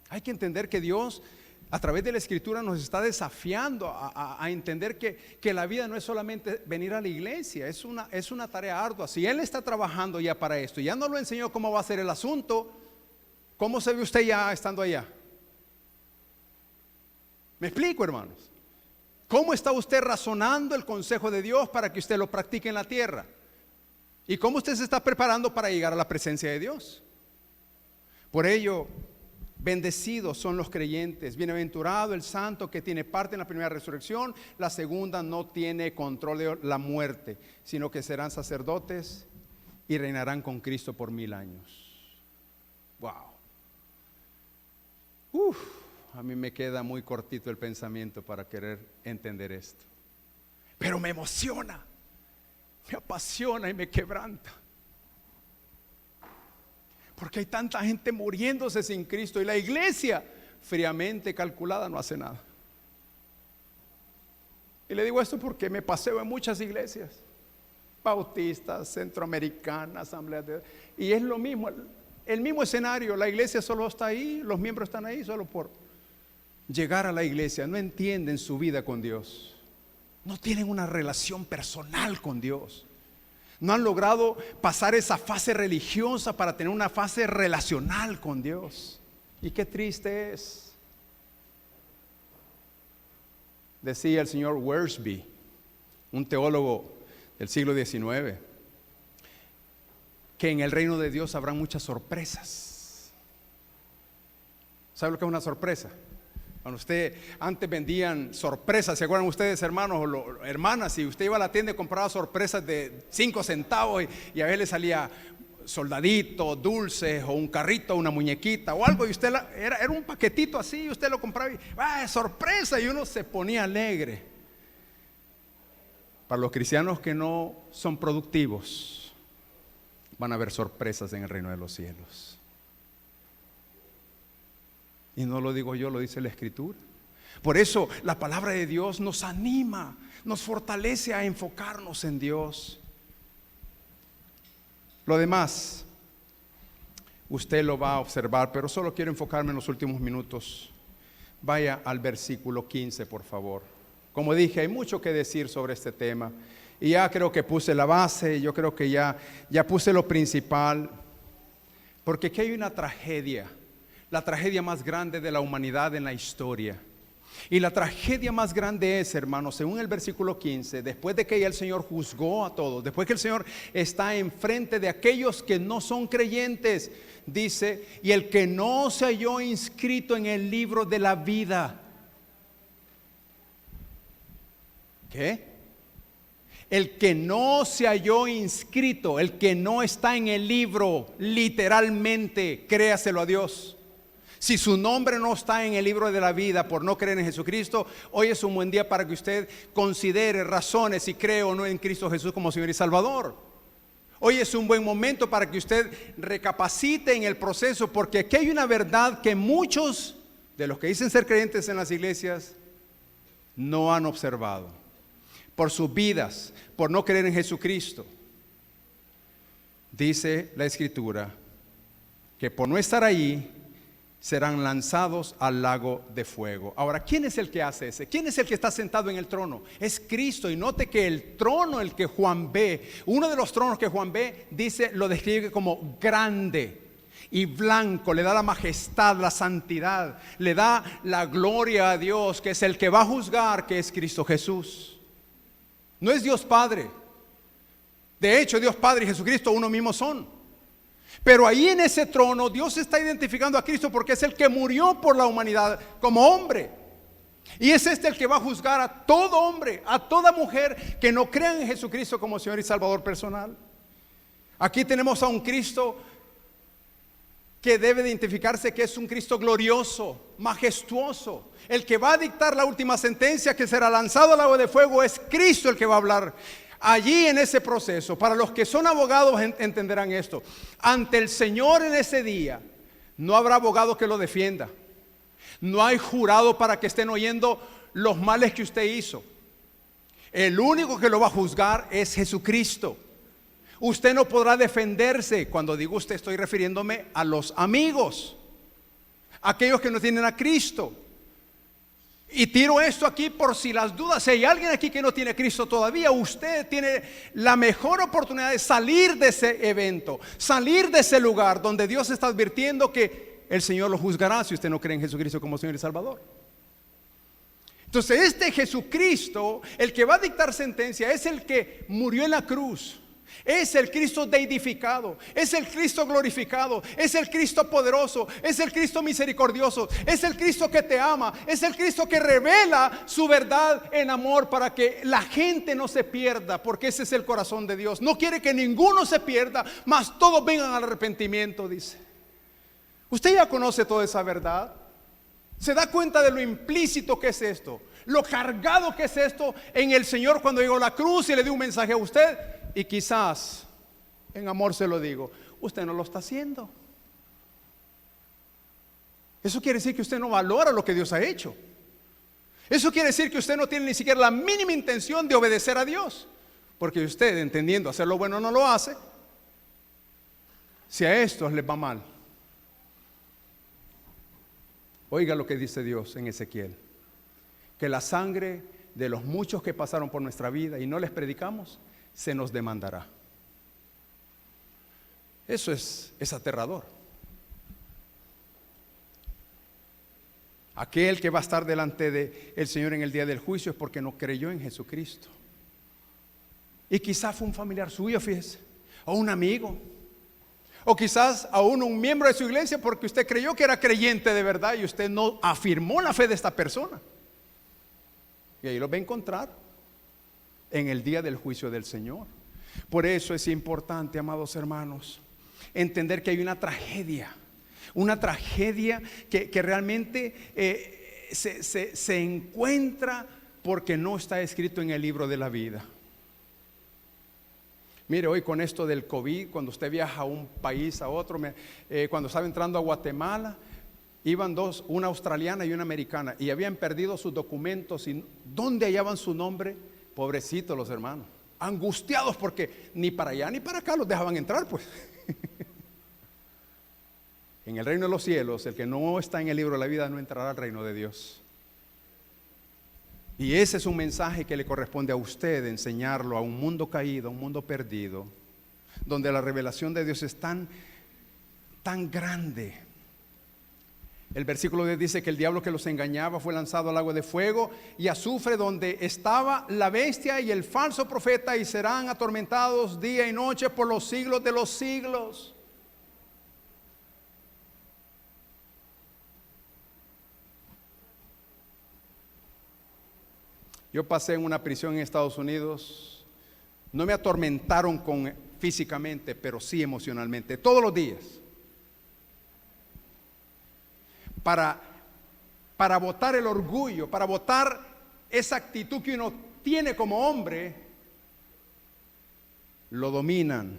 S2: Hay que entender que Dios, a través de la Escritura, nos está desafiando a entender que la vida no es solamente venir a la iglesia, es una tarea ardua. Si Él está trabajando ya para esto, ya no lo enseñó cómo va a ser el asunto, ¿cómo se ve usted ya estando allá? ¿Me explico, hermanos? ¿Cómo está usted razonando el consejo de Dios para que usted lo practique en la tierra? ¿Y cómo usted se está preparando para llegar a la presencia de Dios? Por ello, bendecidos son los creyentes, bienaventurado el santo que tiene parte en la primera resurrección. La segunda no tiene control de la muerte, sino que serán sacerdotes y reinarán con Cristo por 1000 años. Wow. A mí me queda muy cortito el pensamiento para querer entender esto. Pero me emociona, me apasiona y me quebranta. Porque hay tanta gente muriéndose sin Cristo y la iglesia fríamente calculada no hace nada. Y le digo esto porque me paseo en muchas iglesias bautistas, centroamericanas, asambleas de... y es lo mismo, el mismo escenario. La iglesia solo está ahí, los miembros están ahí solo por llegar a la iglesia. No entienden su vida con Dios, no tienen una relación personal con Dios. No han logrado pasar esa fase religiosa para tener una fase relacional con Dios. Y qué triste es. Decía el señor Wiersbe, un teólogo del siglo XIX, que en el reino de Dios habrá muchas sorpresas. ¿Sabe lo que es una sorpresa? Cuando usted, antes vendían sorpresas, ¿se acuerdan ustedes, hermanos o hermanas? Si usted iba a la tienda y compraba sorpresas de 5 centavos y a veces le salía soldaditos, dulces o un carrito, una muñequita o algo, y usted era un paquetito así, y usted lo compraba y sorpresa, y uno se ponía alegre. Para los cristianos que no son productivos, van a haber sorpresas en el reino de los cielos. Y no lo digo yo, lo dice la Escritura. Por eso la palabra de Dios nos anima, nos fortalece a enfocarnos en Dios. Lo demás, usted lo va a observar, pero solo quiero enfocarme en los últimos minutos. Vaya al versículo 15, por favor. Como dije, hay mucho que decir sobre este tema. Y ya creo que puse la base, yo creo que ya puse lo principal. Porque aquí hay una tragedia. La tragedia más grande de la humanidad en la historia. Y la tragedia más grande es, hermanos, según el versículo 15, después de que ya el Señor juzgó a todos, después que el Señor está enfrente de aquellos que no son creyentes, dice, y el que no se halló inscrito en el libro de la vida. ¿Qué? El que no se halló inscrito, el que no está en el libro, literalmente, créaselo a Dios. Si su nombre no está en el libro de la vida por no creer en Jesucristo, hoy es un buen día para que usted considere razones si cree o no en Cristo Jesús como Señor y Salvador. Hoy es un buen momento para que usted recapacite en el proceso, porque aquí hay una verdad que muchos de los que dicen ser creyentes en las iglesias no han observado. Por sus vidas, por no creer en Jesucristo. Dice la Escritura que por no estar ahí serán lanzados al lago de fuego. Ahora, ¿quién es el que hace ese? ¿Quién es el que está sentado en el trono? Es Cristo. Y note que el trono, el que Juan ve, uno de los tronos que Juan ve, dice, lo describe como grande y blanco, le da la majestad, la santidad, le da la gloria a Dios, que es el que va a juzgar, que es Cristo Jesús. No es Dios Padre. De hecho, Dios Padre y Jesucristo uno mismo son. Pero ahí en ese trono Dios está identificando a Cristo porque es el que murió por la humanidad como hombre. Y es el que va a juzgar a todo hombre, a toda mujer que no crean en Jesucristo como Señor y Salvador personal. Aquí tenemos a un Cristo que debe identificarse que es un Cristo glorioso, majestuoso. El que va a dictar la última sentencia, que será lanzado al lago de fuego, es Cristo el que va a hablar. Allí en ese proceso, para los que son abogados entenderán esto. Ante el Señor en ese día no habrá abogado que lo defienda. No hay jurado para que estén oyendo los males que usted hizo. El único que lo va a juzgar es Jesucristo. Usted no podrá defenderse. Cuando digo usted, estoy refiriéndome a los amigos, aquellos que no tienen a Cristo. Y tiro esto aquí por si las dudas. Si hay alguien aquí que no tiene a Cristo todavía, usted tiene la mejor oportunidad de salir de ese evento, salir de ese lugar donde Dios está advirtiendo que el Señor lo juzgará si usted no cree en Jesucristo como Señor y Salvador. Entonces este Jesucristo, el que va a dictar sentencia, es el que murió en la cruz. Es el Cristo deidificado, es el Cristo glorificado, es el Cristo poderoso, es el Cristo misericordioso, es el Cristo que te ama, es el Cristo que revela su verdad en amor para que la gente no se pierda, porque ese es el corazón de Dios. No quiere que ninguno se pierda, mas todos vengan al arrepentimiento, dice. Usted ya conoce toda esa verdad. Se da cuenta de lo implícito que es esto, lo cargado que es esto en el Señor cuando llegó a la cruz y le dio un mensaje a usted. Y quizás, en amor se lo digo, usted no lo está haciendo. Eso quiere decir que usted no valora lo que Dios ha hecho. Eso quiere decir que usted no tiene ni siquiera la mínima intención de obedecer a Dios. Porque usted, entendiendo hacer lo bueno, no lo hace. Si a estos les va mal. Oiga lo que dice Dios en Ezequiel. Que la sangre de los muchos que pasaron por nuestra vida y no les predicamos, se nos demandará. Eso es aterrador. Aquel que va a estar delante del Señor en el día del juicio es porque no creyó en Jesucristo. Y quizás fue un familiar suyo, fíjese, o un amigo, o quizás aún un miembro de su iglesia, porque usted creyó que era creyente de verdad y usted no afirmó la fe de esta persona. Y ahí lo va a encontrar en el día del juicio del Señor. Por eso es importante, amados hermanos, entender que hay una tragedia que realmente se encuentra porque no está escrito en el libro de la vida. Mire, hoy con esto del COVID, cuando usted viaja a un país, a otro, cuando estaba entrando a Guatemala, iban dos, una australiana y una americana, y habían perdido sus documentos. ¿Y dónde hallaban su nombre? Pobrecitos los hermanos, angustiados porque ni para allá ni para acá los dejaban entrar, pues. En el reino de los cielos, el que no está en el libro de la vida no entrará al reino de Dios. Y ese es un mensaje que le corresponde a usted, enseñarlo a un mundo caído, a un mundo perdido, donde la revelación de Dios es tan grande El versículo 10 dice que el diablo que los engañaba fue lanzado al lago de fuego y azufre, donde estaba la bestia y el falso profeta, y serán atormentados día y noche por los siglos de los siglos. Yo pasé en una prisión en Estados Unidos. No me atormentaron físicamente, pero sí emocionalmente, todos los días. Para botar el orgullo, para botar esa actitud que uno tiene como hombre, lo dominan,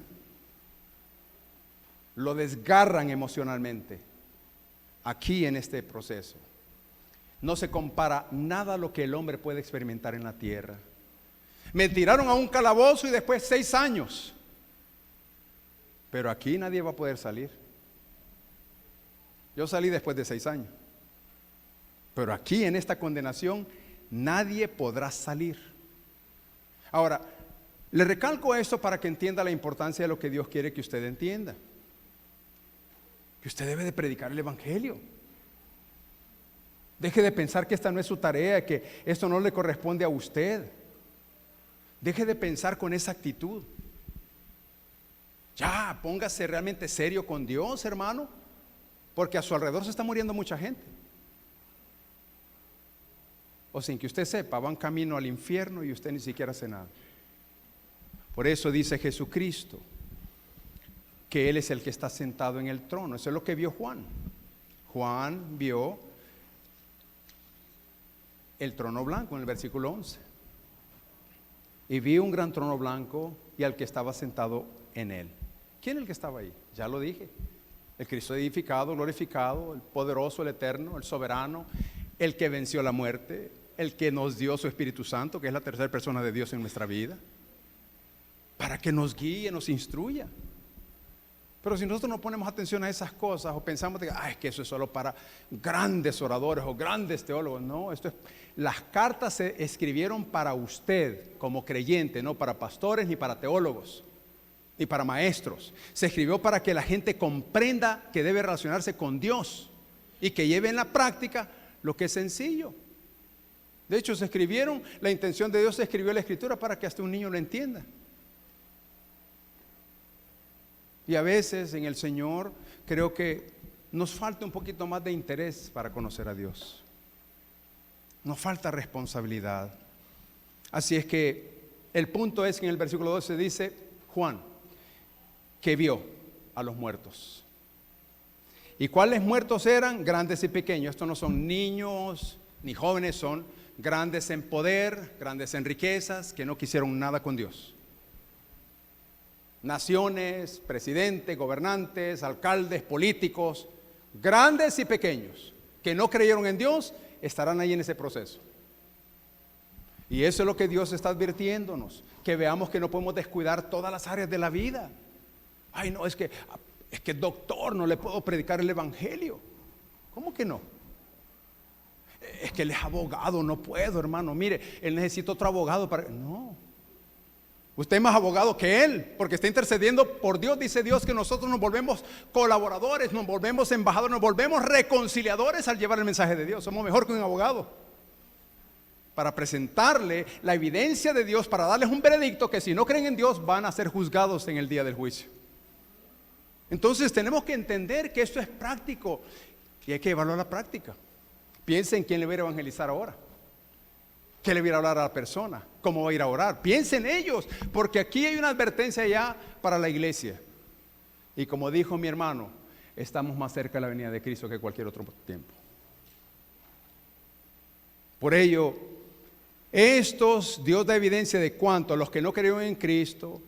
S2: lo desgarran emocionalmente. Aquí en este proceso no se compara nada a lo que el hombre puede experimentar en la tierra. Me tiraron a un calabozo y después 6 años, pero aquí nadie va a poder salir. Yo salí después de 6 años, pero aquí en esta condenación nadie podrá salir. Ahora, le recalco esto para que entienda la importancia de lo que Dios quiere que usted entienda. Que usted debe de predicar el evangelio. Deje de pensar que esta no es su tarea, que esto no le corresponde a usted. Deje de pensar con esa actitud. Ya, póngase realmente serio con Dios, hermano, porque a su alrededor se está muriendo mucha gente. O sin que usted sepa, van camino al infierno y usted ni siquiera hace nada. Por eso dice Jesucristo que Él es el que está sentado en el trono. Eso es lo que vio Juan. Juan vio el trono blanco en el versículo 11. Y vi un gran trono blanco y al que estaba sentado en él. ¿Quién es el que estaba ahí? Ya lo dije. El Cristo edificado, glorificado, el poderoso, el eterno, el soberano, el que venció la muerte, el que nos dio su Espíritu Santo, que es la tercera persona de Dios en nuestra vida, para que nos guíe, nos instruya. Pero si nosotros no ponemos atención a esas cosas, o pensamos que eso es solo para grandes oradores o grandes teólogos, no, las cartas se escribieron para usted como creyente, no para pastores ni para teólogos ni para maestros. Se escribió para que la gente comprenda que debe relacionarse con Dios y que lleve en la práctica lo que es sencillo. De hecho, la intención de Dios se escribió en la Escritura para que hasta un niño lo entienda. Y a veces en el Señor creo que nos falta un poquito más de interés para conocer a Dios. Nos falta responsabilidad. Así es que el punto es que en el versículo 12 dice Juan que vio a los muertos. ¿Y cuáles muertos eran? Grandes y pequeños. Estos no son niños ni jóvenes, son grandes en poder, grandes en riquezas, que no quisieron nada con Dios. Naciones, presidentes, gobernantes, alcaldes, políticos, grandes y pequeños, que no creyeron en Dios, estarán ahí en ese proceso. Y eso es lo que Dios está advirtiéndonos, que veamos que no podemos descuidar todas las áreas de la vida. Ay, no, es que doctor, no le puedo predicar el evangelio. ¿Cómo que no? Es que él es abogado, no puedo, hermano. Mire, él necesita otro abogado para... No. Usted es más abogado que él, porque está intercediendo por Dios. Dice Dios que nosotros nos volvemos colaboradores, nos volvemos embajadores, nos volvemos reconciliadores al llevar el mensaje de Dios. Somos mejor que un abogado, para presentarle la evidencia de Dios, para darles un veredicto que si no creen en Dios van a ser juzgados en el día del juicio. Entonces tenemos que entender que esto es práctico y hay que llevarlo a la práctica. Piensa en quién le va a ir a evangelizar ahora. ¿Qué le voy a hablar a la persona? ¿Cómo va a ir a orar? Piensen en ellos, porque aquí hay una advertencia ya para la iglesia. Y como dijo mi hermano, estamos más cerca de la venida de Cristo que cualquier otro tiempo. Por ello, Dios da evidencia de cuánto a los que no creyeron en Cristo,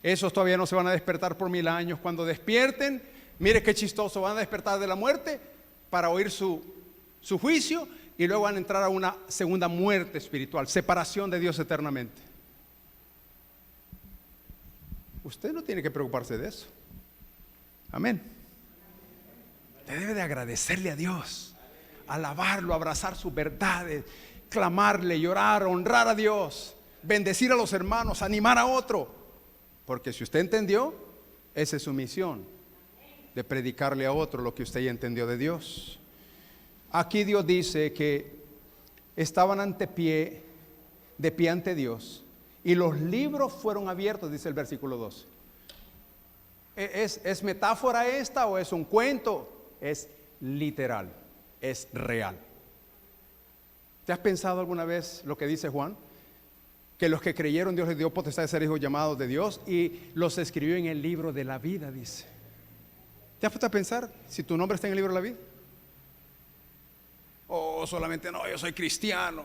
S2: esos todavía no se van a despertar por 1000 años. Cuando despierten, mire qué chistoso, van a despertar de la muerte para oír su juicio. Y luego van a entrar a una segunda muerte espiritual, separación de Dios eternamente. Usted no tiene que preocuparse de eso. Amén. Usted debe de agradecerle a Dios, alabarlo, abrazar sus verdades, clamarle, llorar, honrar a Dios, bendecir a los hermanos, animar a otro. Porque si usted entendió, esa es su misión, de predicarle a otro lo que usted ya entendió de Dios. aquí Dios dice que estaban de pie ante Dios, y los libros fueron abiertos, dice el versículo 2. ¿Es metáfora esta o es un cuento? Es literal, es real. ¿Te has pensado alguna vez lo que dice Juan? Que los que creyeron, Dios les dio potestad de ser hijos llamados de Dios y los escribió en el libro de la vida, dice. ¿Te has puesto a pensar si tu nombre está en el libro de la vida? O solamente no, yo soy cristiano.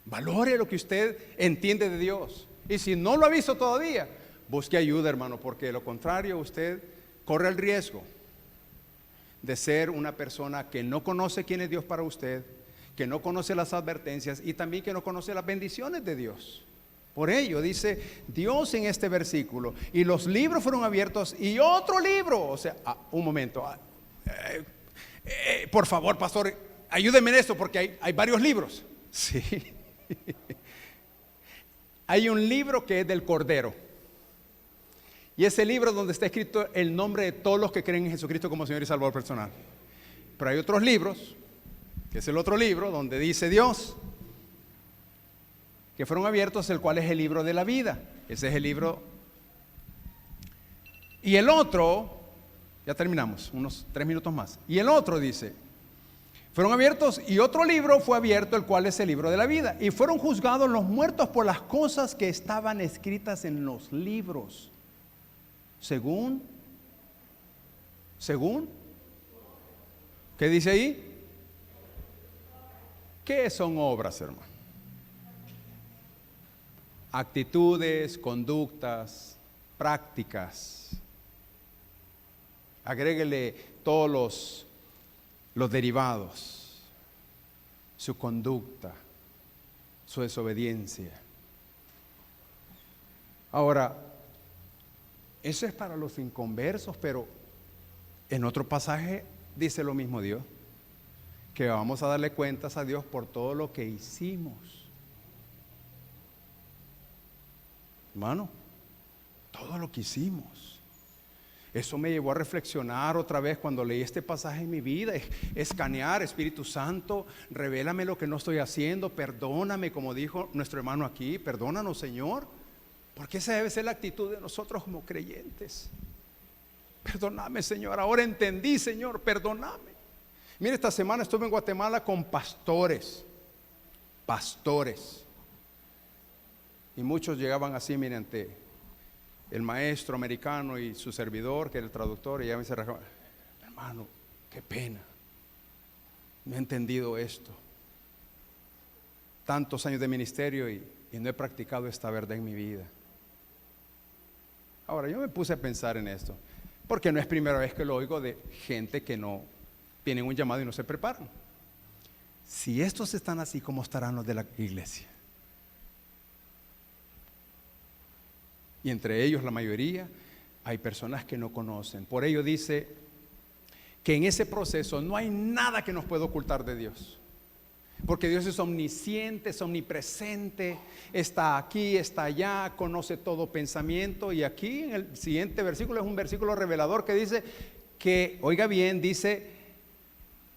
S2: Valore lo que usted entiende de Dios. Y si no lo ha visto todavía, busque ayuda, hermano, porque de lo contrario usted corre el riesgo de ser una persona que no conoce quién es Dios para usted, que no conoce las advertencias y también que no conoce las bendiciones de Dios. Por ello dice Dios en este versículo, y los libros fueron abiertos y otro libro, o sea, un momento, por favor, pastor, ayúdeme en esto porque hay varios libros. Sí. Hay un libro que es del Cordero, y ese libro donde está escrito el nombre de todos los que creen en Jesucristo como Señor y Salvador personal. Pero hay otros libros, que es el otro libro donde dice Dios, que fueron abiertos, el cual es el libro de la vida. Ese es el libro. Y el otro, ya terminamos, unos 3 minutos más. Y el otro dice, fueron abiertos y otro libro fue abierto, el cual es el libro de la vida. Y fueron juzgados los muertos por las cosas que estaban escritas en los libros. Según, ¿qué dice ahí? ¿Qué son obras, hermano? Actitudes, conductas, prácticas. Agréguele todos los derivados, su conducta, su desobediencia. Ahora, eso es para los inconversos, pero en otro pasaje dice lo mismo Dios, que vamos a darle cuentas a Dios por todo lo que hicimos. Hermano, todo lo que hicimos. Eso me llevó a reflexionar otra vez cuando leí este pasaje en mi vida, escanear, Espíritu Santo, revélame lo que no estoy haciendo, perdóname, como dijo nuestro hermano aquí, perdónanos, Señor, porque esa debe ser la actitud de nosotros como creyentes. Perdóname, Señor, ahora entendí, Señor, perdóname. Mire, esta semana estuve en Guatemala con pastores, y muchos llegaban así, mire, ante el maestro americano y su servidor, que era el traductor, y ya me dice, hermano, qué pena, no he entendido esto, tantos años de ministerio y no he practicado esta verdad en mi vida. Ahora, yo me puse a pensar en esto, porque no es primera vez que lo oigo de gente que no tienen un llamado y no se preparan. Si estos están así, ¿cómo estarán los de la iglesia? Y entre ellos, la mayoría, hay personas que no conocen. Por ello dice que en ese proceso no hay nada que nos pueda ocultar de Dios. Porque Dios es omnisciente, es omnipresente, está aquí, está allá, conoce todo pensamiento. Y aquí en el siguiente versículo es un versículo revelador que dice que, oiga bien, dice,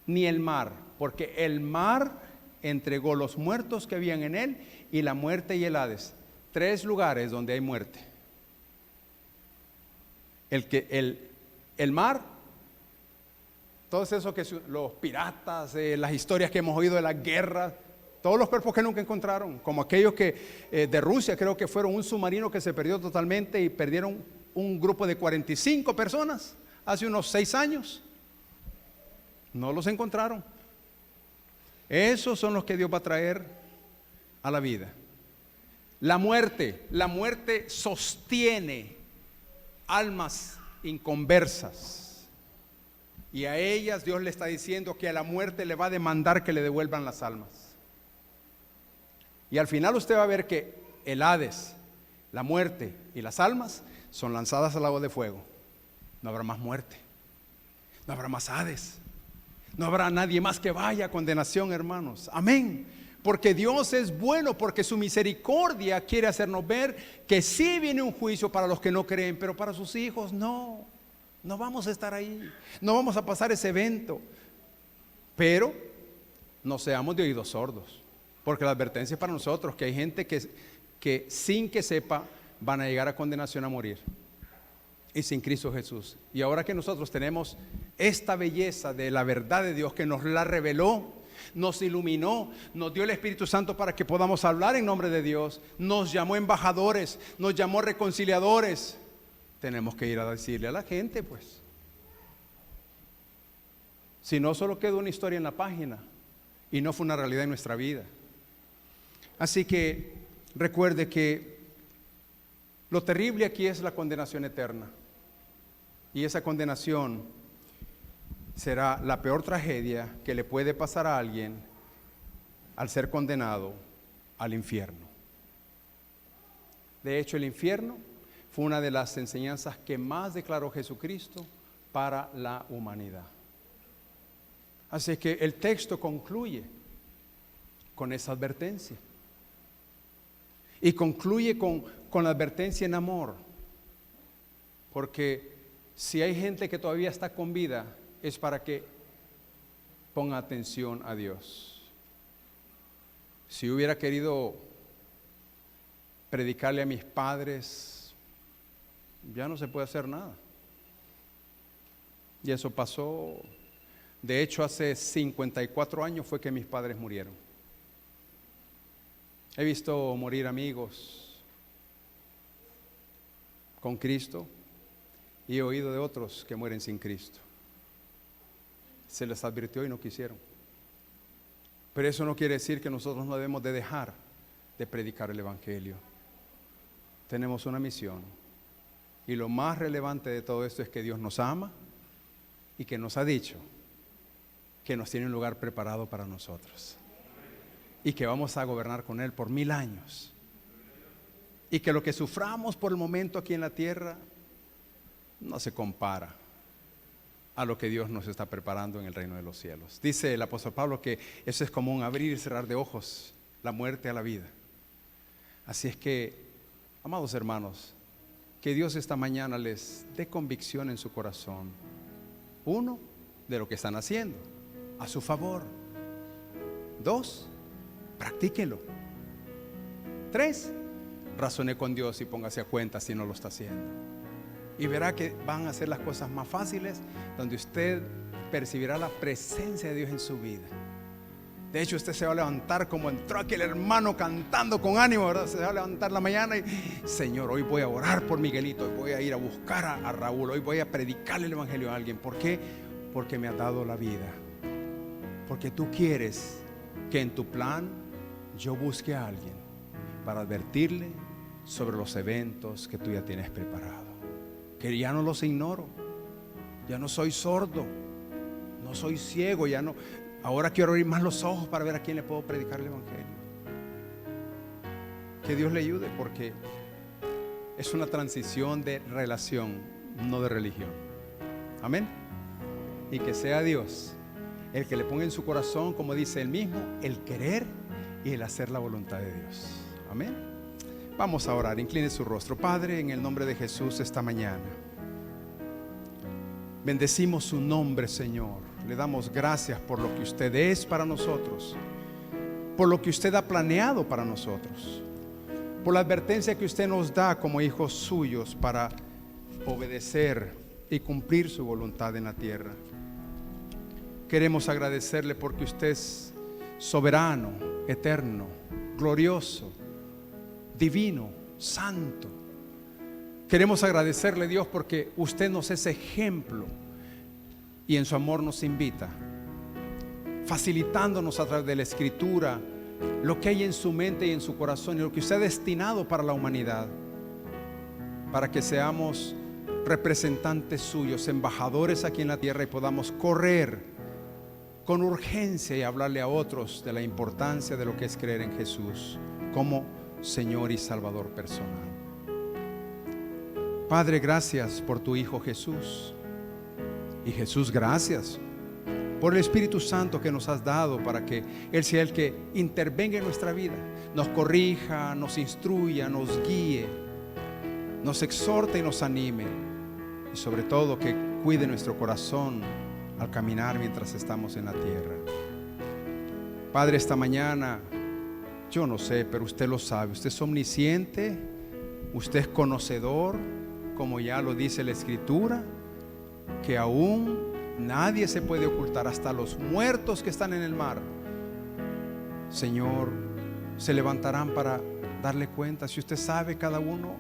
S2: ni el mar, porque el mar entregó los muertos que habían en él, y la muerte y el Hades. 3 lugares donde hay muerte. El mar, todo eso que los piratas, las historias que hemos oído de las guerras, todos los cuerpos que nunca encontraron, como aquellos que de Rusia, creo que fueron un submarino que se perdió totalmente y perdieron un grupo de 45 personas hace unos 6 años. No los encontraron. Esos son los que Dios va a traer a la vida. La muerte sostiene almas inconversas, y a ellas Dios le está diciendo que a la muerte le va a demandar que le devuelvan las almas. Y al final usted va a ver que el Hades, la muerte y las almas son lanzadas al lago de fuego. No habrá más muerte, no habrá más Hades, no habrá nadie más que vaya a condenación, hermanos. Amén. Porque Dios es bueno, porque su misericordia quiere hacernos ver que sí viene un juicio para los que no creen, pero para sus hijos no vamos a estar ahí, no vamos a pasar ese evento. Pero no seamos de oídos sordos, porque la advertencia es para nosotros, que hay gente que sin que sepa van a llegar a condenación, a morir, y sin Cristo Jesús. Y ahora que nosotros tenemos esta belleza de la verdad de Dios, que nos la reveló, nos iluminó, nos dio el Espíritu Santo para que podamos hablar en nombre de Dios, nos llamó embajadores, nos llamó reconciliadores, tenemos que ir a decirle a la gente, pues. Si no, solo quedó una historia en la página y no fue una realidad en nuestra vida. Así que recuerde que lo terrible aquí es la condenación eterna. Y esa condenación será la peor tragedia que le puede pasar a alguien al ser condenado al infierno. De hecho, el infierno fue una de las enseñanzas que más declaró Jesucristo para la humanidad. Así que el texto concluye con esa advertencia. Y concluye con la advertencia en amor. Porque si hay gente que todavía está con vida, es para que ponga atención a Dios. Si hubiera querido predicarle a mis padres, ya no se puede hacer nada. Y eso pasó. De hecho, hace 54 años fue que mis padres murieron. He visto morir amigos con Cristo y he oído de otros que mueren sin Cristo. Se les advirtió y no quisieron. Pero eso no quiere decir que nosotros no debemos de dejar de predicar el Evangelio. Tenemos una misión. Y lo más relevante de todo esto es que Dios nos ama y que nos ha dicho que nos tiene un lugar preparado para nosotros. Y que vamos a gobernar con Él por 1000 años. Y que lo que suframos por el momento aquí en la tierra no se compara a lo que Dios nos está preparando en el reino de los cielos. Dice el apóstol Pablo que eso es como un abrir y cerrar de ojos, la muerte a la vida. Así es que, amados hermanos, que Dios esta mañana les dé convicción en su corazón. 1, de lo que están haciendo a su favor. 2, practíquenlo. 3, razone con Dios y póngase a cuenta si no lo está haciendo. Y verá que van a ser las cosas más fáciles, donde usted percibirá la presencia de Dios en su vida. De hecho, usted se va a levantar como entró aquel hermano cantando con ánimo, ¿verdad? Se va a levantar la mañana y, Señor, hoy voy a orar por Miguelito, hoy voy a ir a buscar a Raúl, hoy voy a predicarle el evangelio a alguien. ¿Por qué? Porque me ha dado la vida. Porque tú quieres que en tu plan yo busque a alguien para advertirle sobre los eventos que tú ya tienes preparado. Que ya no los ignoro, ya no soy sordo, no soy ciego, ya no. Ahora quiero abrir más los ojos para ver a quién le puedo predicar el evangelio. Que Dios le ayude, porque es una transición de relación, no de religión. Amén. Y que sea Dios el que le ponga en su corazón, como dice él mismo, el querer y el hacer la voluntad de Dios. Amén. Vamos a orar, incline su rostro. Padre, en el nombre de Jesús esta mañana bendecimos su nombre, Señor. Le damos gracias por lo que usted es para nosotros, por lo que usted ha planeado para nosotros, por la advertencia que usted nos da como hijos suyos para obedecer y cumplir su voluntad en la tierra. Queremos agradecerle porque usted es soberano, eterno, glorioso, divino, santo. Queremos agradecerle, Dios, porque usted nos es ejemplo y en su amor nos invita, facilitándonos a través de la Escritura lo que hay en su mente y en su corazón y lo que usted ha destinado para la humanidad, para que seamos representantes suyos, embajadores aquí en la tierra, y podamos correr con urgencia y hablarle a otros de la importancia de lo que es creer en Jesús como Señor y Salvador personal. Padre, gracias por tu Hijo Jesús. Y Jesús, gracias por el Espíritu Santo que nos has dado para que Él sea el que intervenga en nuestra vida, nos corrija, nos instruya, nos guíe, nos exhorte y nos anime, y sobre todo que cuide nuestro corazón al caminar mientras estamos en la tierra. Padre, esta mañana, yo no sé, pero usted lo sabe, usted es omnisciente, usted es conocedor, como ya lo dice la Escritura, que aún nadie se puede ocultar, hasta los muertos que están en el mar, Señor, se levantarán para darle cuenta. Si usted sabe cada uno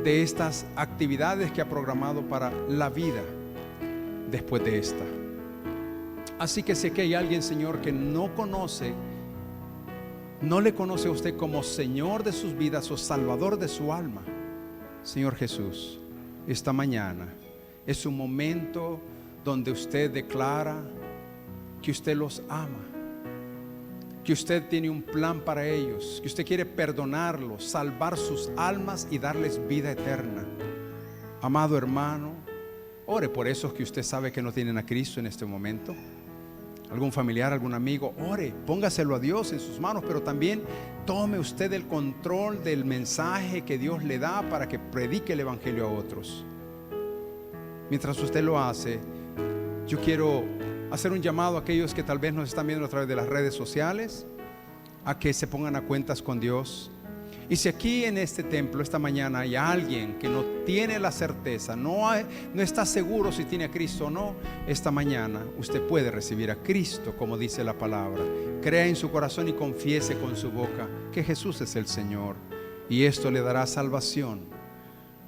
S2: de estas actividades que ha programado para la vida después de esta. Así que sé que hay alguien, Señor, que no le conoce a usted como Señor de sus vidas o Salvador de su alma. Señor Jesús, esta mañana es un momento donde usted declara que usted los ama, que usted tiene un plan para ellos, que usted quiere perdonarlos, salvar sus almas y darles vida eterna. Amado hermano, ore por esos que usted sabe que no tienen a Cristo en este momento. Algún familiar, algún amigo, ore, póngaselo a Dios en sus manos, pero también tome usted el control del mensaje que Dios le da para que predique el evangelio a otros. Mientras usted lo hace, yo quiero hacer un llamado a aquellos que tal vez nos están viendo a través de las redes sociales, a que se pongan a cuentas con Dios. Y si aquí en este templo esta mañana hay alguien que no tiene la certeza, no está seguro si tiene a Cristo o no, esta mañana usted puede recibir a Cristo, como dice la palabra. Crea en su corazón y confiese con su boca que Jesús es el Señor, y esto le dará salvación,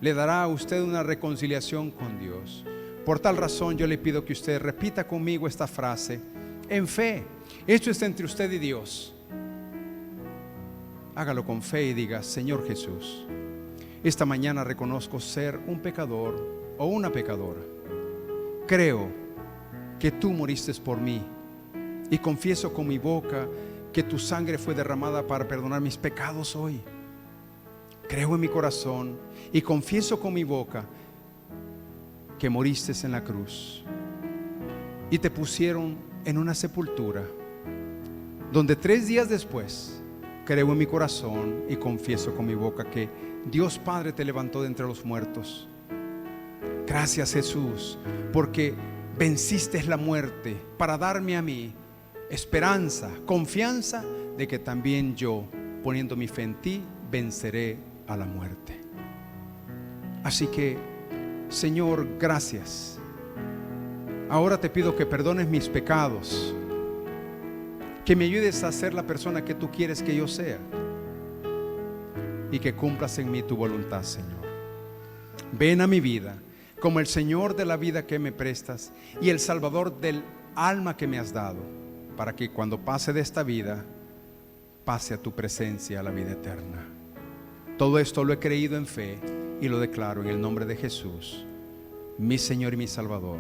S2: le dará a usted una reconciliación con Dios. Por tal razón yo le pido que usted repita conmigo esta frase en fe. Esto está entre usted y Dios. Hágalo con fe y diga: Señor Jesús, esta mañana reconozco ser un pecador o una pecadora. Creo que tú moriste por mí y confieso con mi boca que tu sangre fue derramada para perdonar mis pecados hoy. Creo en mi corazón y confieso con mi boca que moriste en la cruz y te pusieron en una sepultura donde 3 días después creo en mi corazón y confieso con mi boca que Dios Padre te levantó de entre los muertos. Gracias, Jesús, porque venciste la muerte para darme a mí esperanza, confianza de que también yo, poniendo mi fe en ti, venceré a la muerte. Así que, Señor, gracias. Ahora te pido que perdones mis pecados, que me ayudes a ser la persona que tú quieres que yo sea, y que cumplas en mí tu voluntad, Señor. Ven a mi vida como el Señor de la vida que me prestas y el Salvador del alma que me has dado, para que cuando pase de esta vida, pase a tu presencia, a la vida eterna. Todo esto lo he creído en fe y lo declaro en el nombre de Jesús, mi Señor y mi Salvador.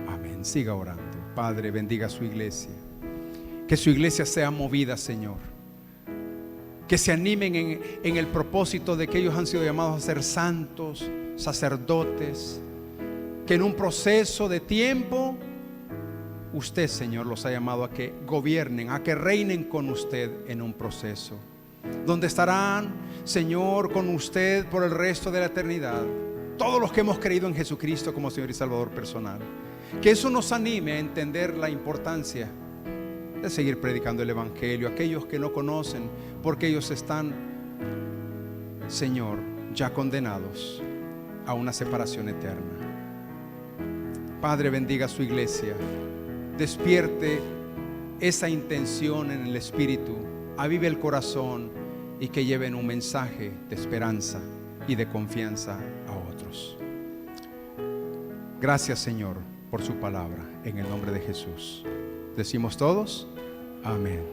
S2: Amén. Siga orando. Padre, bendiga a su iglesia. Que su iglesia sea movida, Señor. Que se animen en el propósito de que ellos han sido llamados a ser santos, sacerdotes. Que en un proceso de tiempo, usted, Señor, los ha llamado a que gobiernen, a que reinen con usted en un proceso, donde estarán, Señor, con usted por el resto de la eternidad. Todos los que hemos creído en Jesucristo como Señor y Salvador personal. Que eso nos anime a entender la importancia de seguir predicando el evangelio a aquellos que no conocen, porque ellos están, Señor, ya condenados a una separación eterna. Padre, bendiga a su iglesia, despierte esa intención en el espíritu, avive el corazón y que lleven un mensaje de esperanza y de confianza a otros. Gracias, Señor, por su palabra, en el nombre de Jesús. Decimos todos, amén.